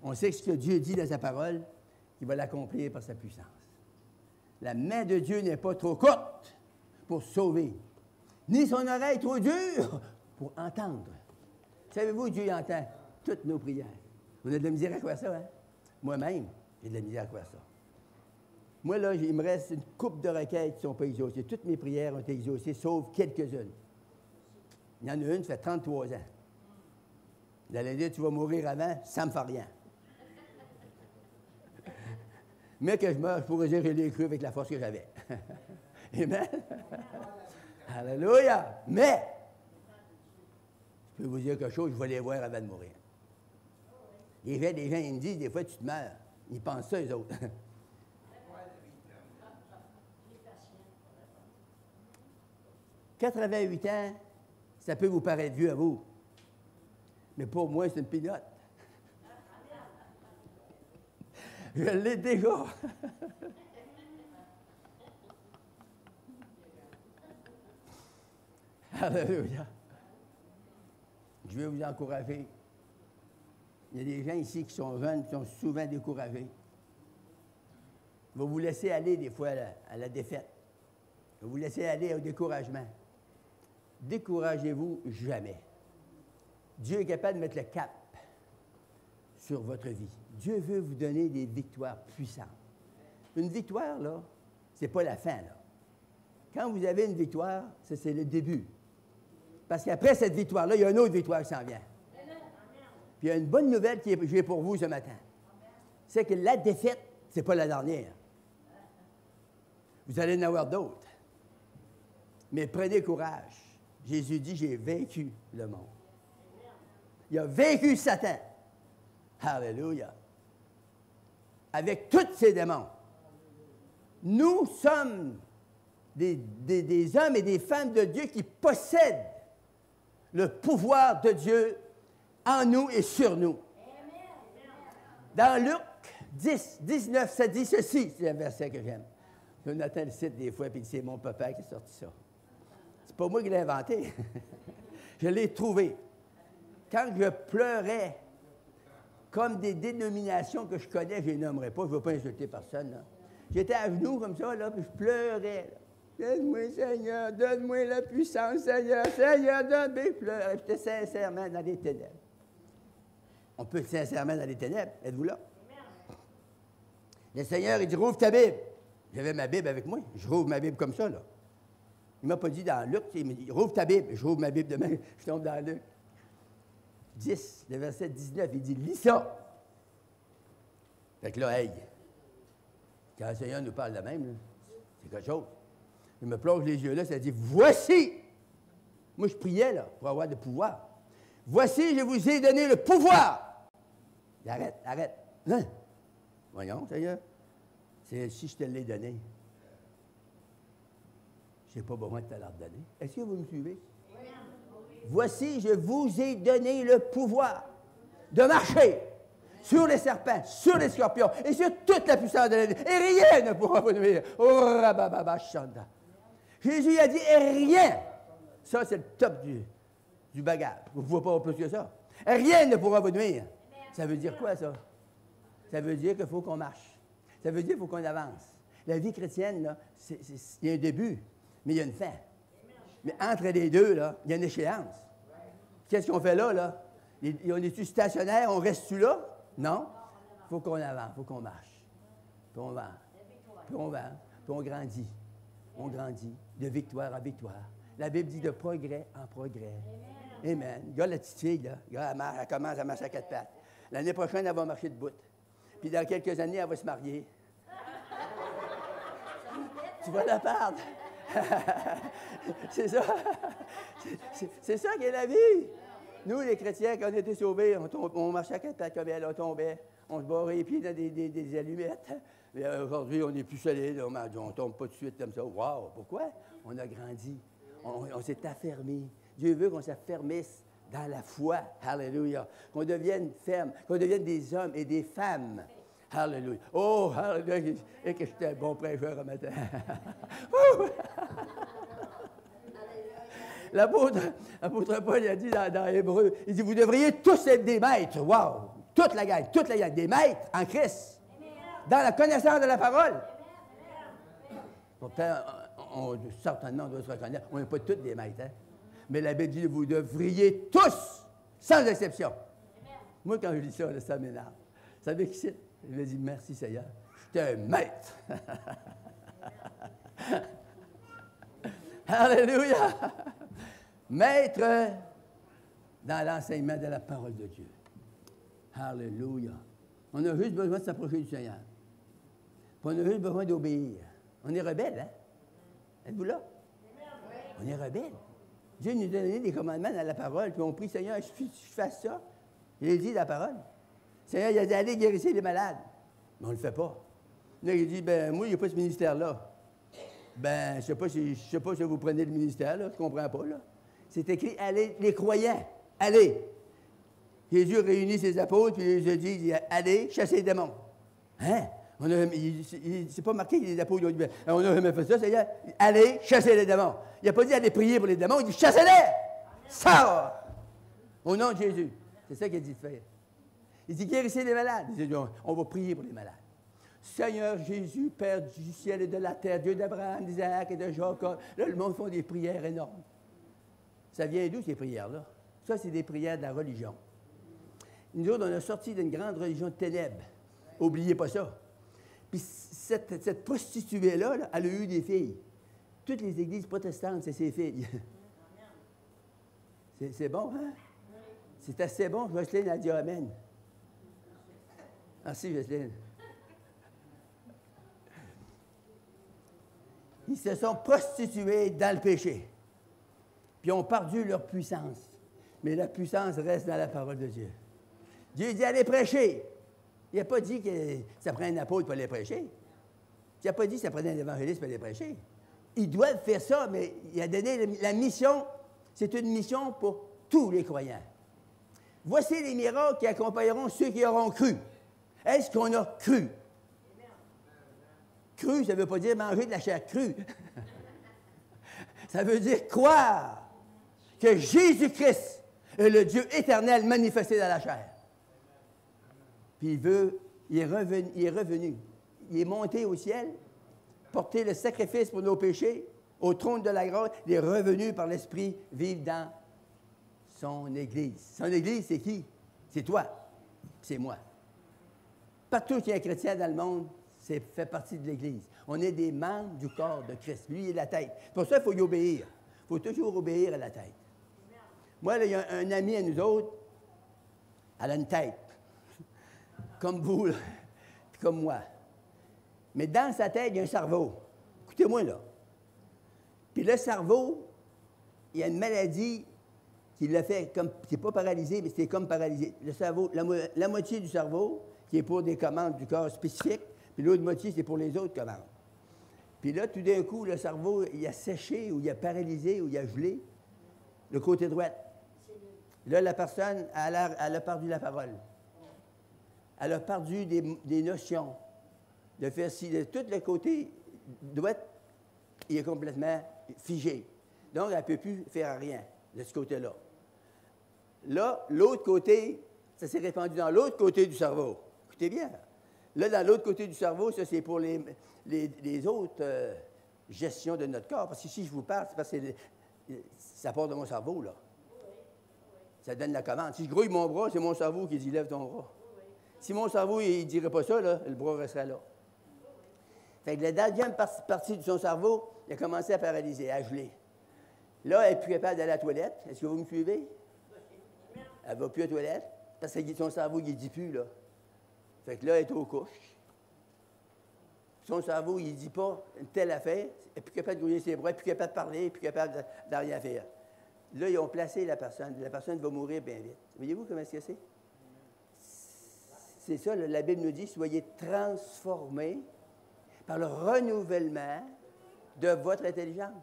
Speaker 1: On sait que ce que Dieu dit dans sa parole, il va l'accomplir par sa puissance. La main de Dieu n'est pas trop courte pour sauver, ni son oreille trop dure pour entendre. Savez-vous, Dieu entend toutes nos prières. On a de la misère à croire ça, hein? Moi-même, j'ai de la misère à croire ça. Moi, là, il me reste une couple de requêtes qui ne sont pas exaucées. Toutes mes prières ont été exaucées, sauf quelques-unes. Il y en a une, ça fait 33 ans. Vous allez dire, tu vas mourir avant, ça ne me fait rien. Mais que je meurs, je pourrais dire, je l'ai cru avec la force que j'avais. Amen. Alléluia. Mais, je peux vous dire quelque chose, je vais les voir avant de mourir. Des gens, ils me disent, des fois, tu te meurs. Ils pensent ça, eux autres. 88 ans, ça peut vous paraître vieux à vous. Mais pour moi, c'est une pinotte. Je l'ai déjà. Alléluia. Je veux vous encourager. Il y a des gens ici qui sont jeunes, qui sont souvent découragés. Il va vous laisser aller des fois à la défaite. Il va vous laisser aller au découragement. Découragez-vous jamais. Dieu est capable de mettre le cap sur votre vie. Dieu veut vous donner des victoires puissantes. Une victoire, là, c'est pas la fin, là. Quand vous avez une victoire, ça, c'est le début. Parce qu'après cette victoire-là, il y a une autre victoire qui s'en vient. Puis il y a une bonne nouvelle que j'ai pour vous ce matin. C'est que la défaite, c'est pas la dernière. Vous allez en avoir d'autres. Mais prenez courage. Jésus dit, j'ai vaincu le monde. Il a vaincu Satan. Alléluia. Avec tous ses démons. Nous sommes des hommes et des femmes de Dieu qui possèdent le pouvoir de Dieu en nous et sur nous. Dans Luc 10, 19, ça dit ceci. C'est un verset que j'aime. Jonathan le cite des fois, puis c'est mon papa qui a sorti ça. C'est pas moi qui l'ai inventé. Je l'ai trouvé. Quand je pleurais comme des dénominations que je connais, je ne les nommerai pas, je ne veux pas insulter personne. Là. J'étais à genoux comme ça, là, puis je pleurais. Donne-moi, Seigneur, donne-moi la puissance, Seigneur, Seigneur, donne-moi. Je pleurais, j'étais sincèrement dans les ténèbres. On peut être sincèrement dans les ténèbres, êtes-vous là? Le Seigneur, il dit, rouvre ta Bible. J'avais ma Bible avec moi, je rouvre ma Bible comme ça, là. Il ne m'a pas dit dans Luc, il m'a dit, rouvre ta Bible. Je rouvre ma Bible demain, je tombe dans Luc 10, le verset 19, il dit, lis ça. Fait que là, hey, quand le Seigneur nous parle de même, là, c'est quelque chose. Il me plonge les yeux là, ça dit, voici. Moi, je priais, là, pour avoir le pouvoir. Voici, je vous ai donné le pouvoir. Arrête, arrête. Hein? Voyons, Seigneur. C'est si je te l'ai donné. Je n'ai pas besoin de te la redonner. Est-ce que vous me suivez? Oui. Voici, je vous ai donné le pouvoir de marcher sur les serpents, sur les scorpions et sur toute la puissance de l'ennemi. Et rien ne pourra vous nuire. Oh, rabababa, chanda. Jésus a dit, et rien. Ça, c'est le top du bagage. Vous ne pouvez pas avoir plus que ça. Et rien ne pourra vous nuire. Ça veut dire quoi, ça? Ça veut dire qu'il faut qu'on marche. Ça veut dire qu'il faut qu'on avance. La vie chrétienne, là, il y a un début, mais il y a une fin. Mais entre les deux, là, il y a une échéance. Qu'est-ce qu'on fait là, là? On est-tu stationnaire? On reste-tu là? Non. Il faut qu'on avance, il faut qu'on marche. Puis on va. Puis on va. Puis on grandit. On grandit de victoire en victoire. La Bible dit de progrès en progrès. Amen. Regarde la petite fille, là. Regarde, elle commence à marcher à quatre pattes. L'année prochaine, elle va marcher de bout. Puis dans quelques années, elle va se marier. Tu vas la perdre. C'est ça. C'est ça qui est la vie. Nous, les chrétiens, quand on était sauvés, on marchait à quatre pattes comme elle, on tombait. On se barrait les pieds dans des allumettes. Mais aujourd'hui, on est plus solide. On ne tombe pas tout de suite comme ça. Wow! Pourquoi? On a grandi. On s'est affermi. Dieu veut qu'on s'affermisse dans la foi. Alléluia. Qu'on devienne ferme. Qu'on devienne des hommes et des femmes. Alléluia. Oh, alléluia. Et que j'étais un bon prêcheur un matin. L'apôtre Paul a dit dans Hébreu, il dit, vous devriez tous être des maîtres. Wow! Toute la gang, des maîtres en Christ. Dans la connaissance de la parole. Pourtant, certainement, on doit se reconnaître, on n'est pas tous des maîtres, hein? Mais la Bible dit, vous devriez tous, sans exception. Moi, quand je lis ça, ça m'énerve. Vous savez qui c'est? Je me dis, merci Seigneur, je suis un maître. Alléluia! Maître dans l'enseignement de la parole de Dieu. Alléluia! On a juste besoin de s'approcher du Seigneur. Puis on a juste besoin d'obéir. On est rebelle, hein? Êtes-vous là? On est rebelle. Dieu nous a donné des commandements dans la parole, puis on prie, Seigneur, je fasse ça. Il a dit dans la parole. Seigneur, il a dit, allez guérir les malades. Mais on ne le fait pas. Là, il dit, ben moi, il n'y a pas ce ministère-là. Ben, je ne sais pas si vous prenez le ministère, là, je ne comprends pas, là. C'est écrit, allez, les croyants, allez. Jésus réunit ses apôtres, puis il dit, allez, chassez les démons. Hein? C'est pas marqué que les apôtres ont dit, on n'a jamais fait ça, Seigneur. Allez, chassez les démons. Il n'a pas dit, allez prier pour les démons, il dit, chassez-les! Sors! Au nom de Jésus. C'est ça qu'il a dit de faire. Il dit, guérissez les malades. Il dit, on va prier pour les malades. Seigneur Jésus, Père du ciel et de la terre, Dieu d'Abraham, d'Isaac et de Jacob. Là, le monde fait des prières énormes. Ça vient d'où, ces prières-là? Ça, c'est des prières de la religion. Nous autres, on a sorti d'une grande religion de ténèbres. N'oubliez pas ça. Puis cette prostituée-là, là, elle a eu des filles. Toutes les églises protestantes, c'est ses filles. C'est bon, hein? C'est assez bon. Jocelyne a dit amen. Merci, Jocelyne. Ils se sont prostitués dans le péché. Puis ont perdu leur puissance. Mais la puissance reste dans la parole de Dieu. Dieu dit, allez prêcher. Il n'a pas dit que ça prend un apôtre pour aller prêcher. Il n'a pas dit que ça prenait un évangéliste pour aller prêcher. Ils doivent faire ça, mais il a donné la mission. C'est une mission pour tous les croyants. Voici les miracles qui accompagneront ceux qui auront cru. Est-ce qu'on a cru? Cru, ça ne veut pas dire manger de la chair crue. Ça veut dire croire que Jésus-Christ est le Dieu éternel manifesté dans la chair. Puis il est revenu. Il est monté au ciel, porté le sacrifice pour nos péchés, au trône de la grâce. Il est revenu par l'Esprit vivre dans son Église. Son Église, c'est qui? C'est toi. C'est moi. Partout qu'il y a un chrétien dans le monde, fait partie de l'Église. On est des membres du corps de Christ. Lui, il est la tête. Pour ça, il faut y obéir. Il faut toujours obéir à la tête. Moi, là, il y a un ami à nous autres, elle a une tête. Comme vous, là, puis comme moi. Mais dans sa tête, il y a un cerveau. Écoutez-moi, là. Puis le cerveau, il y a une maladie qui l'a fait comme... C'est pas paralysé, mais c'est comme paralysé. Le cerveau, la moitié du cerveau, qui est pour des commandes du corps spécifiques, puis l'autre moitié, c'est pour les autres commandes. Puis là, tout d'un coup, le cerveau, il a séché, ou il a paralysé, ou il a gelé, le côté droit. Là, la personne, elle a perdu la parole. Elle a perdu des notions. De faire si tout le côté droit, il est complètement figé. Donc, elle ne peut plus faire rien de ce côté-là. Là, l'autre côté, ça s'est répandu dans l'autre côté du cerveau. Écoutez bien. Là, dans l'autre côté du cerveau, ça, c'est pour les autres gestions de notre corps. Parce que si je vous parle, c'est parce que ça part de mon cerveau, là. Ça donne la commande. Si je grouille mon bras, c'est mon cerveau qui dit « lève ton bras ». Si mon cerveau, il ne dirait pas ça, là, le bras resterait là. Fait que la deuxième partie de son cerveau, il a commencé à paralyser, à geler. Là, elle n'est plus capable d'aller à la toilette. Est-ce que vous me suivez? Elle ne va plus à la toilette parce que son cerveau, il ne dit plus, là. Fait que là, elle est aux couches. Son cerveau, il ne dit pas une telle affaire. Elle n'est plus capable de grouiller ses bras, elle n'est plus capable de parler, elle n'est plus capable de rien faire. Là, ils ont placé la personne. La personne va mourir bien vite. Voyez-vous comment est-ce que c'est? C'est ça, la Bible nous dit, soyez transformés par le renouvellement de votre intelligence.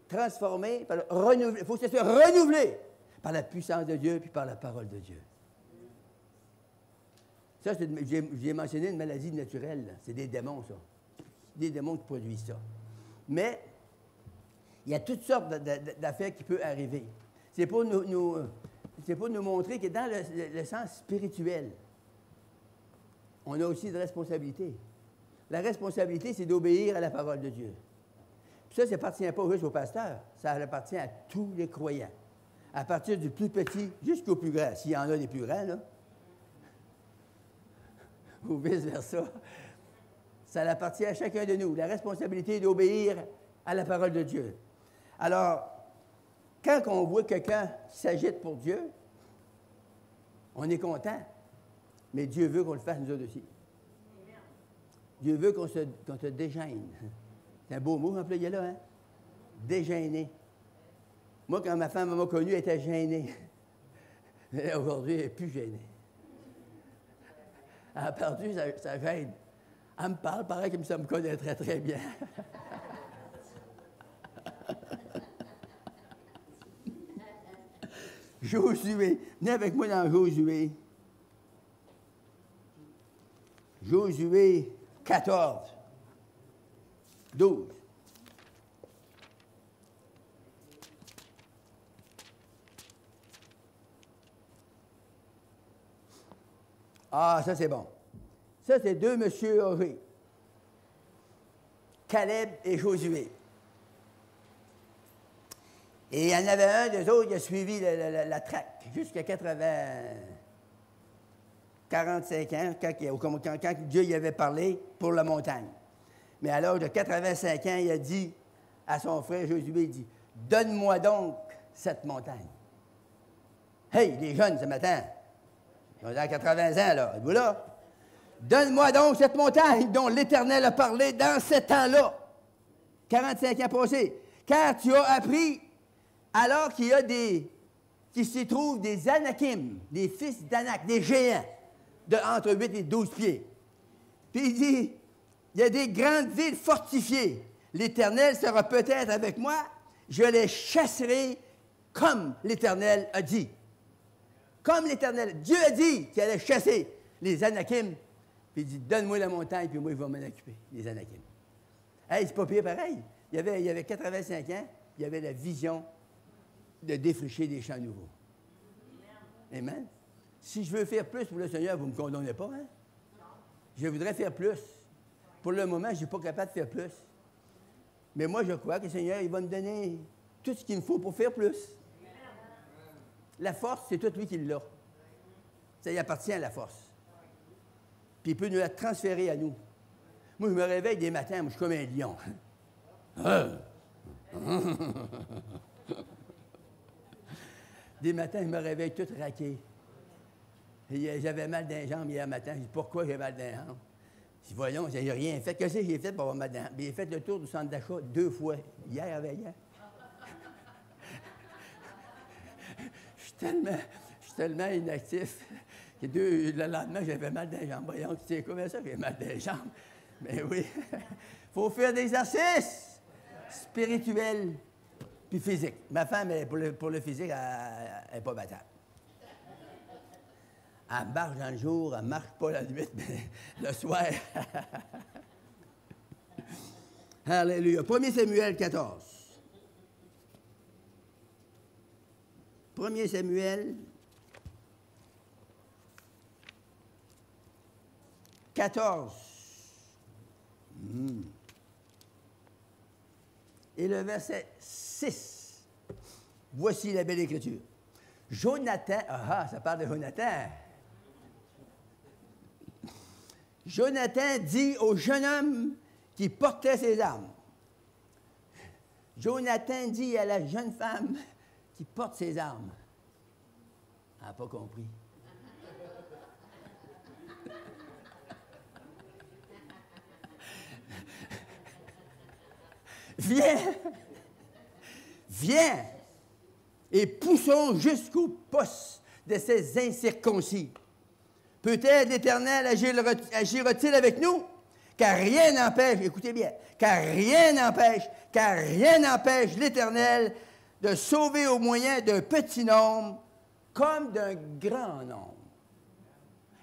Speaker 1: Transformés par le renouvellement. Il faut que ça soit renouvelé par la puissance de Dieu puis par la parole de Dieu. Ça, j'ai mentionné une maladie naturelle. Là. C'est des démons, ça. Des démons qui produisent ça. Mais il y a toutes sortes d'affaires qui peuvent arriver. C'est pour nous montrer que dans le sens spirituel, on a aussi des responsabilités. La responsabilité, c'est d'obéir à la parole de Dieu. Puis ça n'appartient pas juste aux pasteurs, ça appartient à tous les croyants. À partir du plus petit jusqu'au plus grand, s'il y en a des plus grands, là, ou vice-versa, ça appartient à chacun de nous. La responsabilité est d'obéir à la parole de Dieu. Alors, quand on voit quelqu'un qui s'agite pour Dieu, on est content. Mais Dieu veut qu'on le fasse nous autres aussi. Dieu veut qu'on se dégêne. C'est un beau mot employé là, hein? Dégêner. Moi, quand ma femme m'a connue, elle était gênée. Mais aujourd'hui, elle n'est plus gênée. Elle a perdu sa gêne. Elle me parle pareil comme ça me connaît très, très bien. Josué. Venez avec moi dans Josué. Josué 14, 12. Ah, ça c'est bon. Ça, c'est deux messieurs heureux. Caleb et Josué. Et il y en avait un d'eux autres qui a suivi la traque jusqu'à 45 ans, quand Dieu y avait parlé pour la montagne. Mais à l'âge de 85 ans, il a dit à son frère Josué, il dit, « Donne-moi donc cette montagne. » Hey, les jeunes ce matin, ils ont 80 ans, là, êtes-vous là? « Donne-moi donc cette montagne dont l'Éternel a parlé dans ce temps-là. » 45 ans passés. « Car tu as appris alors qu'il s'y trouve des Anakim, des fils d'Anak, des géants, entre 8 et 12 pieds. Puis il dit, il y a des grandes villes fortifiées. L'Éternel sera peut-être avec moi. Je les chasserai comme l'Éternel a dit. Comme l'Éternel. Dieu a dit qu'il allait chasser les Anakim. Puis il dit, donne-moi la montagne, puis moi, je vais m'en occuper, les Anakim. Hey, c'est pas pire pareil. Il y avait 85 ans, il y avait la vision de défricher des champs nouveaux. Amen. Si je veux faire plus pour le Seigneur, vous ne me condamnez pas, hein? Je voudrais faire plus. Pour le moment, je ne suis pas capable de faire plus. Mais moi, je crois que le Seigneur, il va me donner tout ce qu'il me faut pour faire plus. La force, c'est tout lui qui l'a. Ça y appartient à la force. Puis il peut nous la transférer à nous. Moi, je me réveille des matins, moi, je suis comme un lion. Des matins, je me réveille tout raqué. Et j'avais mal dans les jambes hier matin. Je dis, pourquoi j'ai mal dans les jambes? Je dis, voyons, j'ai rien fait. Qu'est-ce que j'ai fait pour avoir mal dans les jambes? J'ai fait le tour du centre d'achat 2 fois, hier avec hier. Je suis tellement inactif. Le lendemain, j'avais mal dans les jambes. Voyons, tu sais comment ça, j'ai mal dans les jambes? Mais oui, il faut faire des exercices spirituels puis physiques. Ma femme, pour le physique, elle n'est pas battable. Elle marche dans le jour, elle ne marche pas la nuit, mais le soir. Alléluia. 1 Samuel 14. 1 Samuel 14. Et le verset 6. Voici la belle écriture. Jonathan, ça parle de Jonathan. Jonathan dit au jeune homme qui portait ses armes. Jonathan dit à la jeune femme qui porte ses armes. Elle n'a pas compris. Viens et poussons jusqu'au poste de ces incirconcis. Peut-être l'Éternel agira-t-il avec nous? Car rien n'empêche, écoutez bien, car rien n'empêche l'Éternel de sauver au moyen d'un petit nombre comme d'un grand nombre.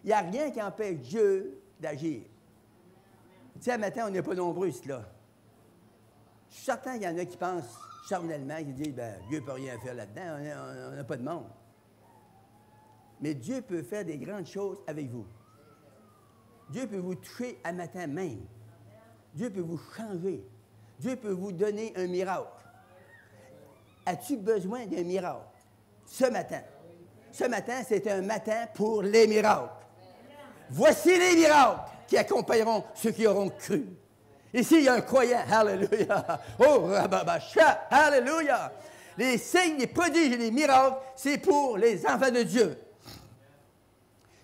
Speaker 1: Il n'y a rien qui empêche Dieu d'agir. Tu sais, matin, on n'est pas nombreux ici, là. Je suis certain qu'il y en a qui pensent charnellement, qui disent, bien, Dieu ne peut rien faire là-dedans, on n'a pas de monde. Mais Dieu peut faire des grandes choses avec vous. Dieu peut vous toucher à matin même. Dieu peut vous changer. Dieu peut vous donner un miracle. As-tu besoin d'un miracle ce matin? Ce matin, c'est un matin pour les miracles. Voici les miracles qui accompagneront ceux qui auront cru. Ici, il y a un croyant. Alléluia. Oh, rababacha. Alléluia. Les signes, les prodiges et les miracles, c'est pour les enfants de Dieu.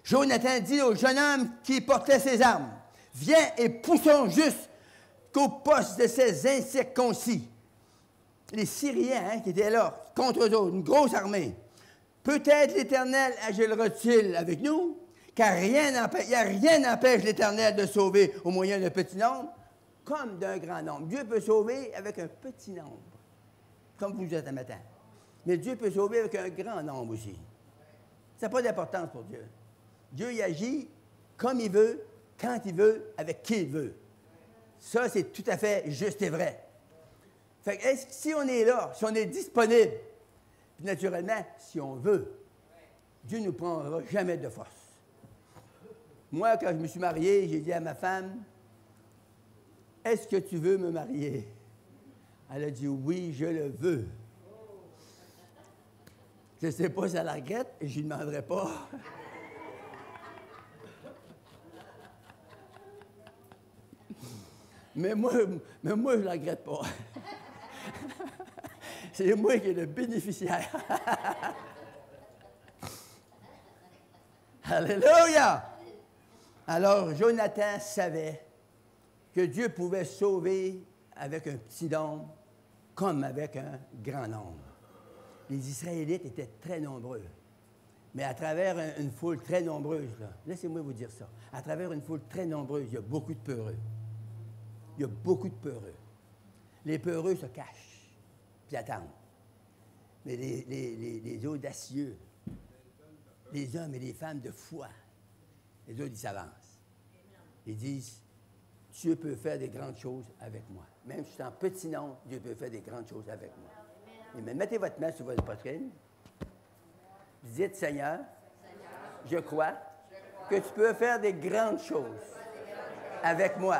Speaker 1: Jonathan dit au jeune homme qui portait ses armes, « Viens et poussons jusqu'au poste de ces incirconcis. » Les Syriens qui étaient là, contre eux autres, une grosse armée. « Peut-être l'Éternel agira-t-il avec nous, car il n'y a rien n'empêche l'Éternel de sauver au moyen d'un petit nombre, comme d'un grand nombre. » Dieu peut sauver avec un petit nombre, comme vous êtes un matin. Mais Dieu peut sauver avec un grand nombre aussi. Ça n'a pas d'importance pour Dieu. Dieu y agit comme il veut, quand il veut, avec qui il veut. Ça, c'est tout à fait juste et vrai. Fait que si on est là, si on est disponible, puis naturellement, si on veut, Dieu ne nous prendra jamais de force. Moi, quand je me suis marié, j'ai dit à ma femme, « Est-ce que tu veux me marier? » Elle a dit, « Oui, je le veux. » Je ne sais pas si elle la regrette, et je ne lui demanderai pas. Mais moi, je ne la regrette pas. C'est moi qui est le bénéficiaire. Alléluia! Alors, Jonathan savait que Dieu pouvait sauver avec un petit nombre comme avec un grand nombre. Les Israélites étaient très nombreux. Mais à travers une foule très nombreuse, laissez-moi vous dire ça, à travers une foule très nombreuse, il y a beaucoup de peureux. Il y a beaucoup de peureux. Les peureux se cachent, puis attendent. Mais les audacieux, les hommes et les femmes de foi, les autres, ils s'avancent. Ils disent, Dieu peut faire des grandes choses avec moi. Même si je suis en petit nombre, Dieu peut faire des grandes choses avec moi. Mais mettez votre main sur votre poitrine. Dites, Seigneur, je crois que tu peux faire des grandes choses avec moi.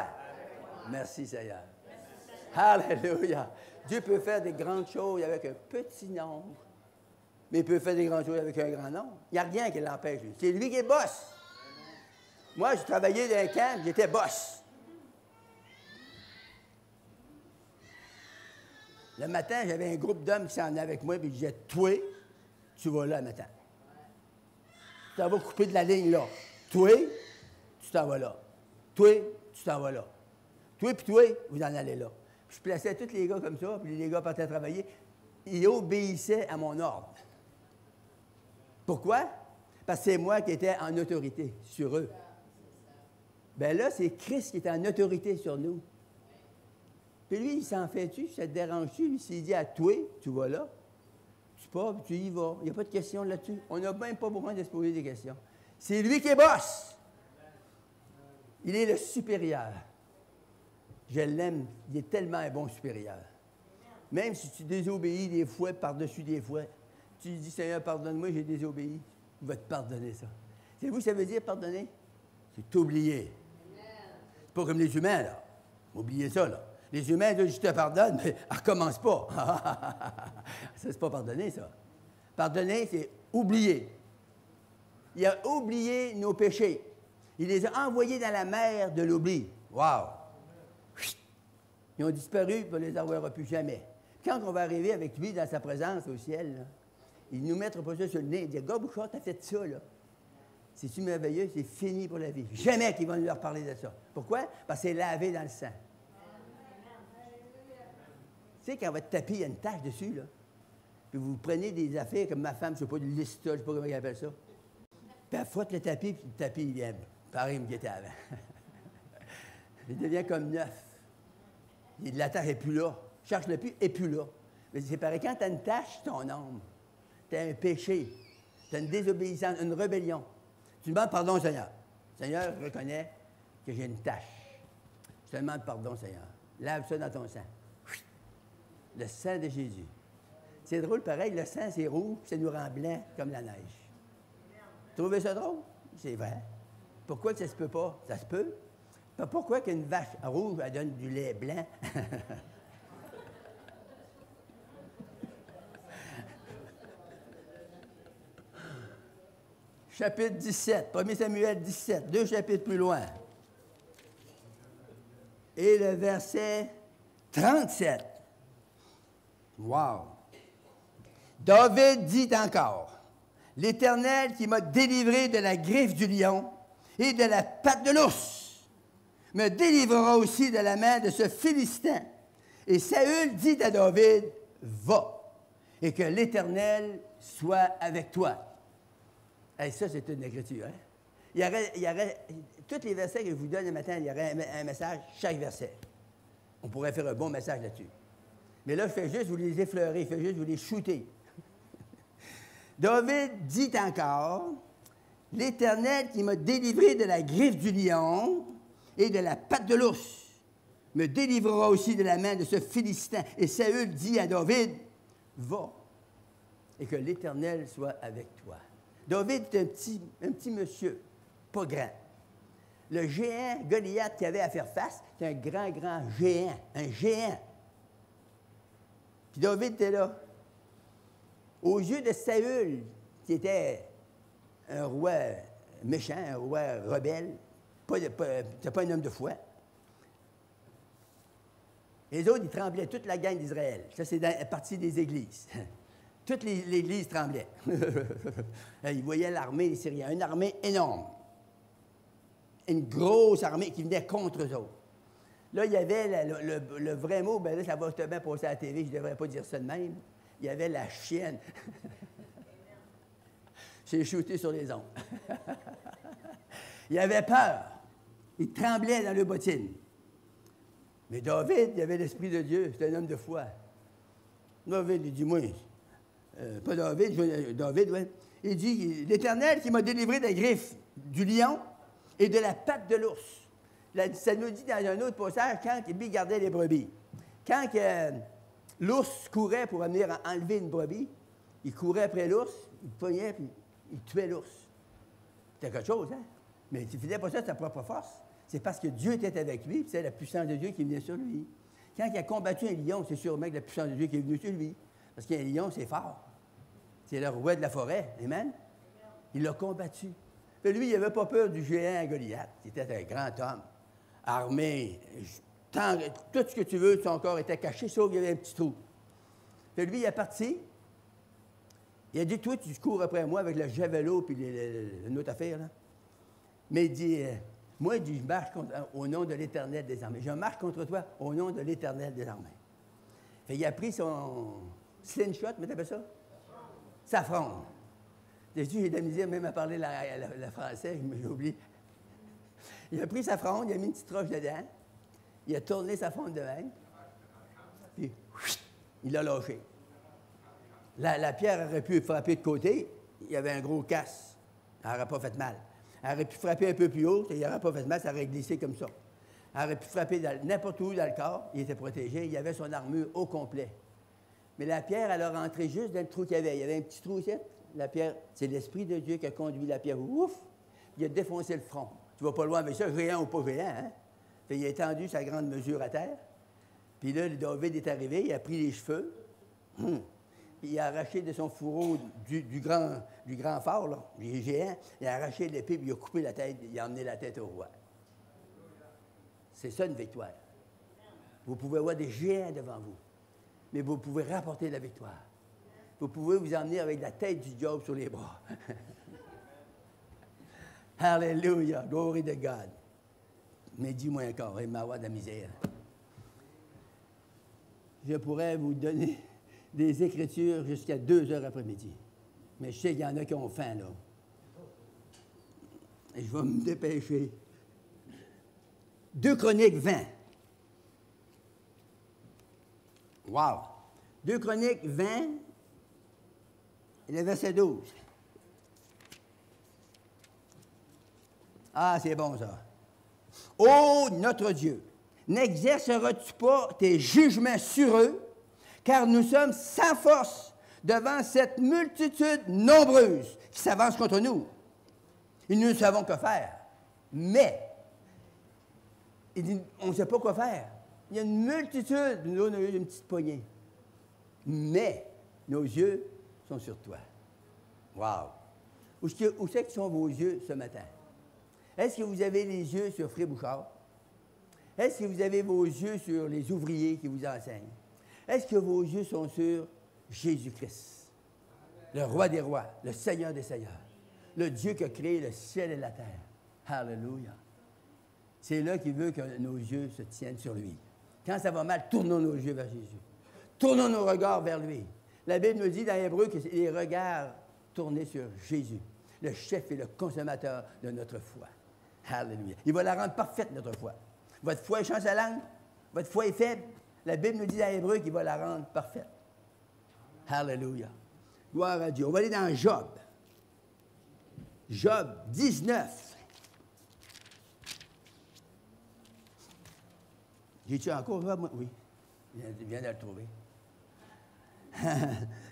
Speaker 1: Merci, Seigneur. Alléluia. Dieu peut faire des grandes choses avec un petit nombre, mais il peut faire des grandes choses avec un grand nombre. Il n'y a rien qui l'empêche. C'est lui qui est boss. Moi, j'ai travaillé dans un camp, j'étais boss. Le matin, j'avais un groupe d'hommes qui s'en venaient avec moi, puis je disais, toi, tu vas là le matin. Tu t'en vas couper de la ligne là. Toi, tu t'en vas là. Toi, tu t'en vas là. Toi, puis toi, vous en allez là. Je plaçais tous les gars comme ça, puis les gars partaient travailler. Ils obéissaient à mon ordre. Pourquoi? Parce que c'est moi qui étais en autorité sur eux. Bien là, c'est Christ qui est en autorité sur nous. Puis lui, il s'en fait-tu? Ça te dérange-tu? Lui, s'il dit à toi, tu vas là, tu pars, puis tu y vas. Il n'y a pas de question là-dessus. On n'a même pas besoin de se poser des questions. C'est lui qui est boss. Il est le supérieur. Je l'aime. Il est tellement un bon supérieur. Même si tu désobéis des fois, par-dessus des fois, tu dis, Seigneur, pardonne-moi, j'ai désobéi. Il va te pardonner ça. Savez-vous ce que ça veut dire, pardonner? C'est t'oublier. C'est pas comme les humains, là. Oubliez ça, là. Les humains disent, je te pardonne, mais elle recommence pas. Ça, c'est pas pardonner, ça. Pardonner, c'est oublier. Il a oublié nos péchés. Il les a envoyés dans la mer de l'oubli. Wow! Ils ont disparu, puis on ne les reverra plus jamais. Quand on va arriver avec lui dans sa présence au ciel, là, il nous mettra pas ça sur le nez. Il dit, gars, Bouchard, t'as fait ça, là. C'est-tu merveilleux? C'est fini pour la vie. Jamais qu'ils vont leur parler de ça. Pourquoi? Parce que c'est lavé dans le sang. Tu sais, quand votre tapis, il y a une tache dessus, là. Puis vous prenez des affaires comme ma femme, je ne sais pas, du lista, je ne sais pas comment elle appelle ça. Puis elle frotte le tapis, puis le tapis, il vient pareil comme il était avant. Il devient comme neuf. La tache n'est plus là. Cherche-le plus, elle n'est plus là. Mais c'est pareil, quand tu as une tache sur ton âme, tu as un péché, tu as une désobéissance, une rébellion. Tu demandes pardon au Seigneur. Seigneur, je reconnais que j'ai une tache. Je te demande pardon, Seigneur. Lave ça dans ton sang. Le sang de Jésus. C'est drôle, pareil, le sang, c'est rouge, ça nous rend blanc comme la neige. Trouvez ça drôle? C'est vrai. Pourquoi que ça se peut pas? Ça se peut. Pourquoi qu'une vache rouge, elle donne du lait blanc? Chapitre 17, 1 Samuel 17, 2 chapitres plus loin. Et le verset 37. Wow! David dit encore, « L'Éternel qui m'a délivré de la griffe du lion et de la patte de l'ours me délivrera aussi de la main de ce Philistin. » Et Saül dit à David, « Va, et que l'Éternel soit avec toi. » Hey, ça, c'est une écriture. Hein? Il y aurait, tous les versets que je vous donne le matin, il y aurait un message, chaque verset. On pourrait faire un bon message là-dessus. Mais là, je fais juste vous les effleurer, je fais juste vous les shooter. David dit encore, « L'Éternel qui m'a délivré de la griffe du lion et de la patte de l'ours me délivrera aussi de la main de ce Philistin. » Et Saül dit à David, « Va, et que l'Éternel soit avec toi. » David est un petit monsieur, pas grand. Le géant Goliath qui avait à faire face, c'est un grand géant, un géant. Puis David était là. Aux yeux de Saül, qui était un roi méchant, un roi rebelle, c'était pas un homme de foi. Les autres, ils tremblaient, toute la gang d'Israël. Ça, c'est la partie des églises. Toute l'Église tremblait. Ils voyaient l'armée des Syriens, une armée énorme. Une grosse armée qui venait contre eux autres. Là, il y avait le vrai mot, bien là, ça va te bien passer à la TV, je ne devrais pas dire ça de même. Il y avait la chienne. J'ai shooté sur les ondes. Il avait peur. Il tremblait dans le bottine. Mais David, il avait l'Esprit de Dieu, c'était un homme de foi. David, il dit, moi, pas David, David, oui. Il dit, l'Éternel qui m'a délivré des griffes du lion et de la patte de l'ours. Ça nous dit dans un autre passage, quand il gardait les brebis. Quand l'ours courait pour venir enlever une brebis, il courait après l'ours, il pognait, puis il tuait l'ours. C'était quelque chose, hein? Mais il ne faisait pas ça de sa propre force. C'est parce que Dieu était avec lui, puis c'est la puissance de Dieu qui venait sur lui. Quand il a combattu un lion, c'est sûrement que la puissance de Dieu qui est venue sur lui. Parce qu'un lion, c'est fort. C'est le roi de la forêt. Amen? Il l'a combattu. Puis lui, il n'avait pas peur du géant Goliath. Il était un grand homme, armé. Tout ce que tu veux, son corps était caché, sauf qu'il y avait un petit trou. Puis lui, il est parti. Il a dit, toi, tu cours après moi avec le javelot puis une autre affaire, là. Mais il dit, moi, il dit, je marche au nom de l'Éternel des armées. Je marche contre toi au nom de l'Éternel des armées. Fait, il a pris son slingshot, mais t'appelles ça? Sa fronde. J'ai de la misère même à parler le français, j'ai oublié. Il a pris sa fronde, il a mis une petite roche dedans, il a tourné sa fronde de même, puis il l'a lâché. La pierre aurait pu frapper de côté, il y avait un gros casse, elle n'aurait pas fait mal. Elle aurait pu frapper un peu plus haut, il n'aurait pas fait mal, ça aurait glissé comme ça. Elle aurait pu frapper n'importe où dans le corps, il était protégé, il avait son armure au complet. Mais la pierre, elle a rentré juste dans le trou qu'il y avait. Il y avait un petit trou ici. La pierre, c'est l'Esprit de Dieu qui a conduit la pierre. Ouf! Il a défoncé le front. Tu vas pas loin avec ça, géant ou pas géant, hein? Fait, il a étendu sa grande mesure à terre. Puis là, David est arrivé, il a pris les cheveux. Puis il a arraché de son fourreau du grand phare, là, du géant, il a arraché l'épée, puis il a coupé la tête, il a emmené la tête au roi. C'est ça une victoire. Vous pouvez avoir des géants devant vous, mais vous pouvez rapporter la victoire. Vous pouvez vous emmener avec la tête du diable sur les bras. Alléluia, glory to God. Mais dis-moi encore, il m'avoir de la misère. Je pourrais vous donner des écritures jusqu'à 2 heures après-midi. Mais je sais qu'il y en a qui ont faim, là. Et je vais me dépêcher. 2 Chroniques 20. Wow! 2 Chroniques 20, et le verset 12. Ah, c'est bon, ça. Ô notre Dieu, n'exerceras-tu pas tes jugements sur eux, car nous sommes sans force devant cette multitude nombreuse qui s'avance contre nous. Et nous ne savons que faire. Mais, il dit, on ne sait pas quoi faire. Il y a une multitude, nous, on a eu une petite poignée. Mais, nos yeux sont sur toi. Wow! Où c'est que sont vos yeux ce matin? Est-ce que vous avez les yeux sur Fré Bouchard? Est-ce que vous avez vos yeux sur les ouvriers qui vous enseignent? Est-ce que vos yeux sont sur Jésus-Christ, le roi des rois, le Seigneur des seigneurs, le Dieu qui a créé le ciel et la terre? Alléluia! C'est là qu'il veut que nos yeux se tiennent sur lui. Quand ça va mal, tournons nos yeux vers Jésus. Tournons nos regards vers lui. La Bible nous dit dans Hébreu que c'est les regards tournés sur Jésus, le chef et le consommateur de notre foi. Alléluia. Il va la rendre parfaite, notre foi. Votre foi est chancelante, votre foi est faible. La Bible nous dit dans Hébreu qu'il va la rendre parfaite. Alléluia. Gloire à Dieu. On va aller dans Job. Job 19. J'ai-tu encore Job? Oui. Je viens de le trouver.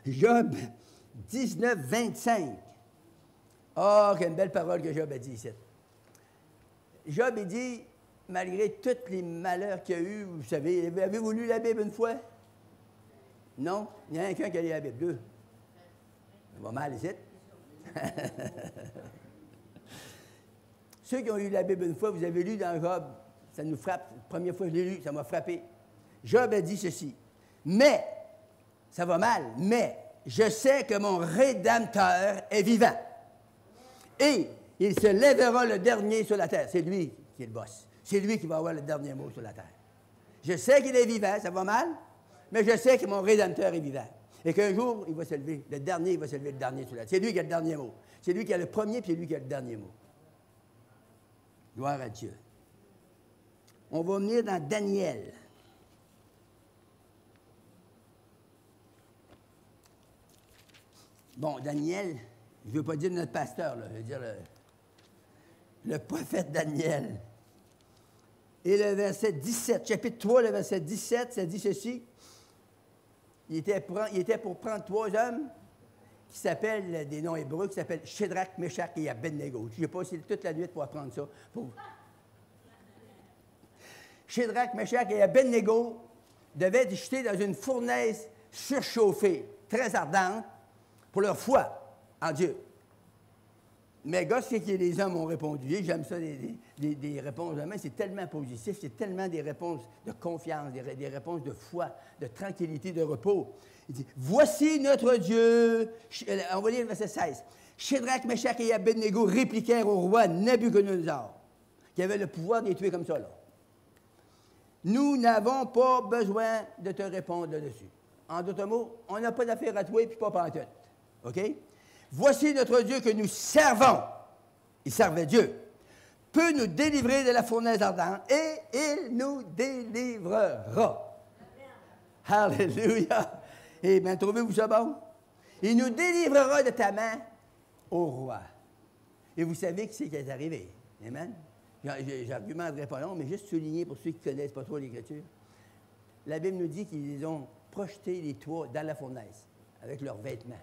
Speaker 1: Job 19, 25. Oh, quelle belle parole que Job a dit ici. Job, il dit, malgré tous les malheurs qu'il y a eu, vous savez, avez-vous lu la Bible une fois? Non? Il y en a qu'un qui a lu la Bible. 2. Ça va mal ici. Ceux qui ont lu la Bible une fois, vous avez lu dans Job, ça nous frappe. La première fois que je l'ai lu, ça m'a frappé. Job a dit ceci. Mais, ça va mal, mais je sais que mon Rédempteur est vivant. Et il se lèvera le dernier sur la terre. C'est lui qui est le boss. C'est lui qui va avoir le dernier mot sur la terre. Je sais qu'il est vivant, ça va mal, mais je sais que mon Rédempteur est vivant. Et qu'un jour, il va se lever, le dernier, il va se lever le dernier sur la terre. C'est lui qui a le dernier mot. C'est lui qui a le premier, puis c'est lui qui a le dernier mot. Gloire à Dieu. On va venir dans Daniel. Bon, Daniel, je ne veux pas dire notre pasteur, là, je veux dire le prophète Daniel. Et le verset 17, chapitre 3, le verset 17, ça dit ceci. Il était pour prendre 3 hommes qui s'appellent, des noms hébreux, qui s'appellent Shadrach, Meshach et Abednego. Je n'ai pas essayé toute la nuit pour apprendre ça. Shadrach, Meshach et Abednego devaient être jetés dans une fournaise surchauffée, très ardente, pour leur foi en Dieu. Mais gars, ce que les hommes ont répondu, et j'aime ça, des réponses de main, c'est tellement positif, c'est tellement des réponses de confiance, des réponses de foi, de tranquillité, de repos. Il dit, voici notre Dieu. On va lire le verset 16. Shadrach, Meshach et Abednego répliquèrent au roi Nabuchodonosor, qui avait le pouvoir de les tuer comme ça, là. Nous n'avons pas besoin de te répondre là-dessus. En d'autres mots, on n'a pas d'affaire à tuer, puis pas pantoute. OK? Voici notre Dieu que nous servons. Il servait Dieu. Peut nous délivrer de la fournaise ardente et il nous délivrera. Amen. Alléluia. Eh bien, trouvez-vous ça bon? Il nous délivrera de ta main au roi. Et vous savez que c'est qui est arrivé. Amen. J'argumenterai pas long, mais juste souligner pour ceux qui ne connaissent pas trop l'Écriture. La Bible nous dit qu'ils ont projeté les toits dans la fournaise avec leurs vêtements.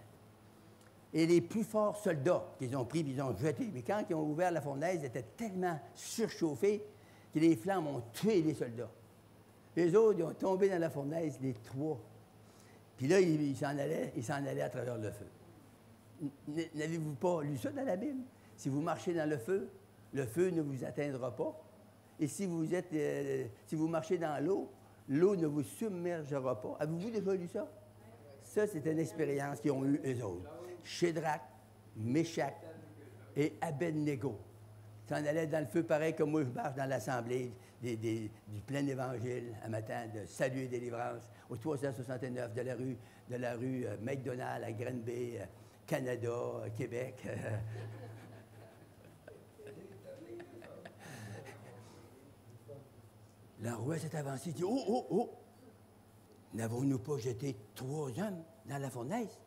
Speaker 1: Et les plus forts soldats qu'ils ont pris, ils ont jeté. Mais quand ils ont ouvert la fournaise, ils étaient tellement surchauffés que les flammes ont tué les soldats. Les autres, ils ont tombé dans la fournaise, les trois. Puis là, ils s'en allaient à travers le feu. N'avez-vous pas lu ça dans la Bible? Si vous marchez dans le feu ne vous atteindra pas. Et si vous marchez dans l'eau ne vous submergera pas. Avez-vous déjà lu ça? Ça, c'est une expérience qu'ils ont eue, eux autres. Shadrach, Meshach et Abednego. Ils s'en allaient dans le feu pareil comme moi, je marche dans l'assemblée du plein évangile un matin de salut et délivrance au 369 de la rue McDonald à Granby, Canada, Québec. Le roi s'est avancé et dit, oh, n'avons-nous pas jeté 3 hommes dans la fournaise?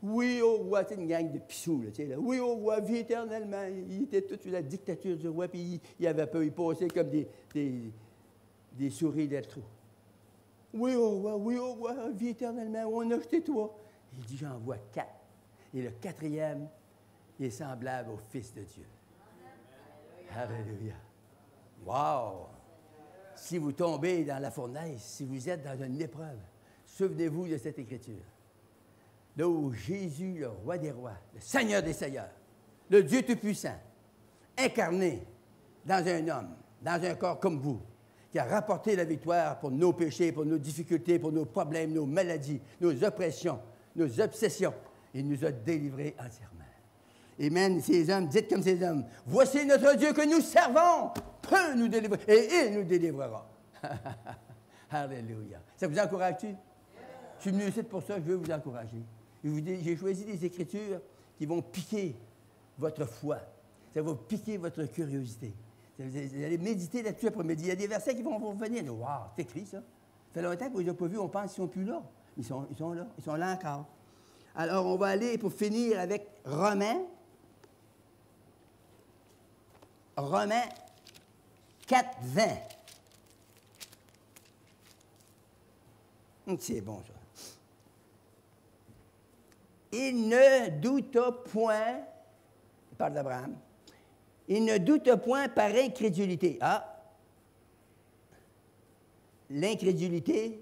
Speaker 1: Oui, au roi, c'est une gang de pissous, là, tu sais, là. Oui, au roi, vie éternellement. Il était tout sous la dictature du roi, puis il avait peur, il passait comme des souris d'être. Oui, au roi, vie éternellement, on a jeté 3. Il dit, j'en vois 4. Et le 4e, il est semblable au Fils de Dieu. Alléluia. Wow! Si vous tombez dans la fournaise, si vous êtes dans une épreuve, souvenez-vous de cette écriture. Là où Jésus, le roi des rois, le Seigneur des seigneurs, le Dieu tout-puissant, incarné dans un homme, dans un corps comme vous, qui a rapporté la victoire pour nos péchés, pour nos difficultés, pour nos problèmes, nos maladies, nos oppressions, nos obsessions. Il nous a délivrés entièrement. Amen, ces hommes, dites comme ces hommes, voici notre Dieu que nous servons, peut nous délivrer, et il nous délivrera. Alléluia. Ça vous encourage-tu? Je suis venu ici pour ça, je veux vous encourager. J'ai choisi des Écritures qui vont piquer votre foi. Ça va piquer votre curiosité. Vous allez méditer là-dessus après-midi. Il y a des versets qui vont vous revenir. Wow, c'est écrit ça. Ça fait longtemps qu'on ne les a pas vus, on pense qu'ils ne sont plus là. Ils sont là, ils sont là encore. Alors, on va aller pour finir avec Romains 4, 20. C'est bon, ça. Il ne douta point, il parle d'Abraham, il ne doute point par incrédulité. Ah! L'incrédulité,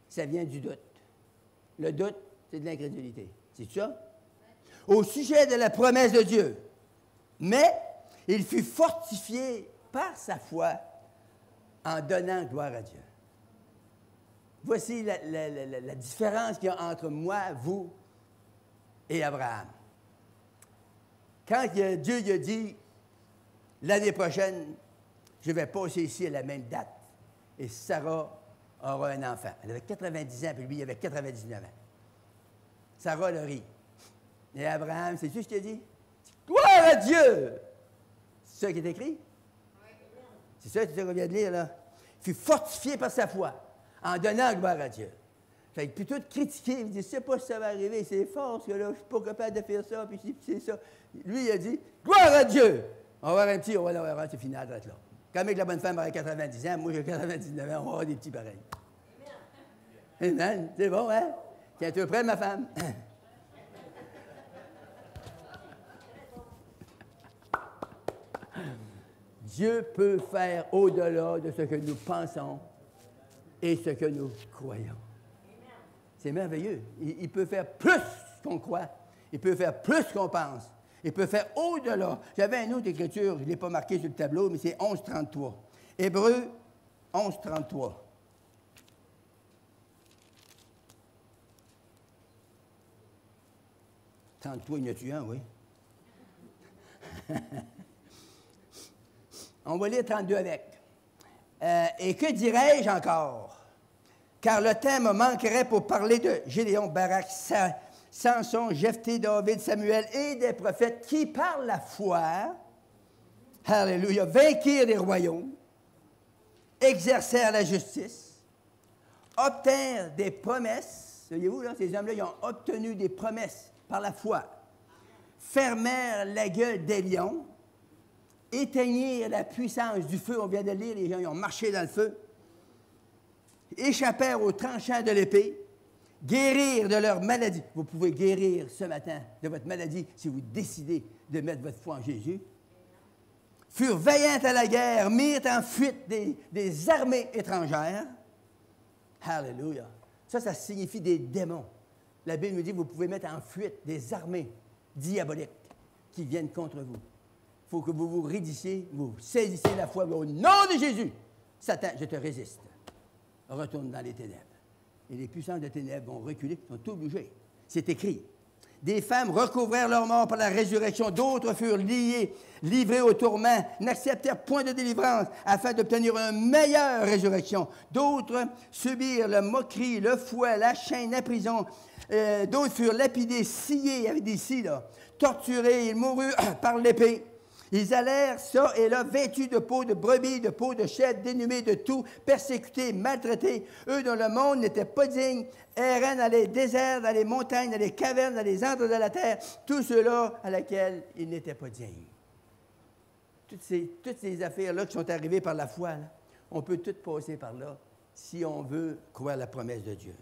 Speaker 1: ça vient du doute. Le doute, c'est de l'incrédulité. C'est ça? Au sujet de la promesse de Dieu. Mais il fut fortifié par sa foi en donnant gloire à Dieu. Voici la différence qu'il y a entre moi, vous et Abraham. Quand Dieu lui a dit, l'année prochaine, je vais passer ici à la même date, et Sarah aura un enfant. Elle avait 90 ans, puis lui, il avait 99 ans. Sarah le rit. Et Abraham, c'est-tu ce qu'il a dit? Gloire à Dieu! C'est ça qui est écrit? C'est ça qu'on vient de lire, là. Il fut fortifié par sa foi, en donnant gloire à Dieu. Fait que plutôt de critiquer, il dit, je ne sais pas si ça va arriver, c'est fort, parce que là, je ne suis pas capable de faire ça, puis c'est ça. Lui, il a dit, gloire à Dieu! On va avoir un petit, on va l'avoir, c'est final, là. Quand même que la bonne femme aurait 90 ans, moi j'ai 99 ans, on va avoir des petits pareils. Amen. C'est bon, hein? Tiens, tu es prêt, ma femme? Dieu peut faire au-delà de ce que nous pensons et ce que nous croyons. C'est merveilleux. Il peut faire plus qu'on croit. Il peut faire plus qu'on pense. Il peut faire au-delà. J'avais une autre écriture, je ne l'ai pas marqué sur le tableau, mais c'est 11.33. Hébreux 11.33. Toi, il y en a-tu un, oui? On va lire 32 avec. Et que dirais-je encore? Car le temps me manquerait pour parler de Gédéon, Barak, Samson, Jephthé, David, Samuel et des prophètes qui, par la foi, alléluia, vainquirent des royaumes, exercèrent la justice, obtinrent des promesses. Voyez-vous, là, ces hommes-là, ils ont obtenu des promesses par la foi, fermèrent la gueule des lions, éteignirent la puissance du feu. On vient de lire, les gens ils ont marché dans le feu, échappèrent aux tranchants de l'épée, guérir de leur maladie. Vous pouvez guérir ce matin de votre maladie si vous décidez de mettre votre foi en Jésus. Furent vaillantes à la guerre, mirent en fuite des armées étrangères. Alléluia. Ça signifie des démons. La Bible nous dit que vous pouvez mettre en fuite des armées diaboliques qui viennent contre vous. Il faut que vous vous raidissiez, vous saisissez la foi au nom de Jésus. Satan, je te résiste. Retourne dans les ténèbres. Et les puissances de ténèbres vont reculer, sont obligés. C'est écrit. Des femmes recouvrèrent leur mort par la résurrection, d'autres furent liées, livrées au tourment, n'acceptèrent point de délivrance afin d'obtenir une meilleure résurrection. D'autres subirent la moquerie, le fouet, la chaîne, la prison. D'autres furent lapidés, sciés avec des scies, là, torturés, ils moururent par l'épée. Ils allèrent ça et là, vêtus de peau de brebis, de peau de chèvre, dénumés de tout, persécutés, maltraités. Eux dont le monde n'était pas digne, errant dans les déserts, dans les montagnes, dans les cavernes, dans les antres de la terre, tous ceux-là à laquelle ils n'étaient pas dignes. Toutes ces affaires-là qui sont arrivées par la foi, là, on peut toutes passer par là si on veut croire la promesse de Dieu.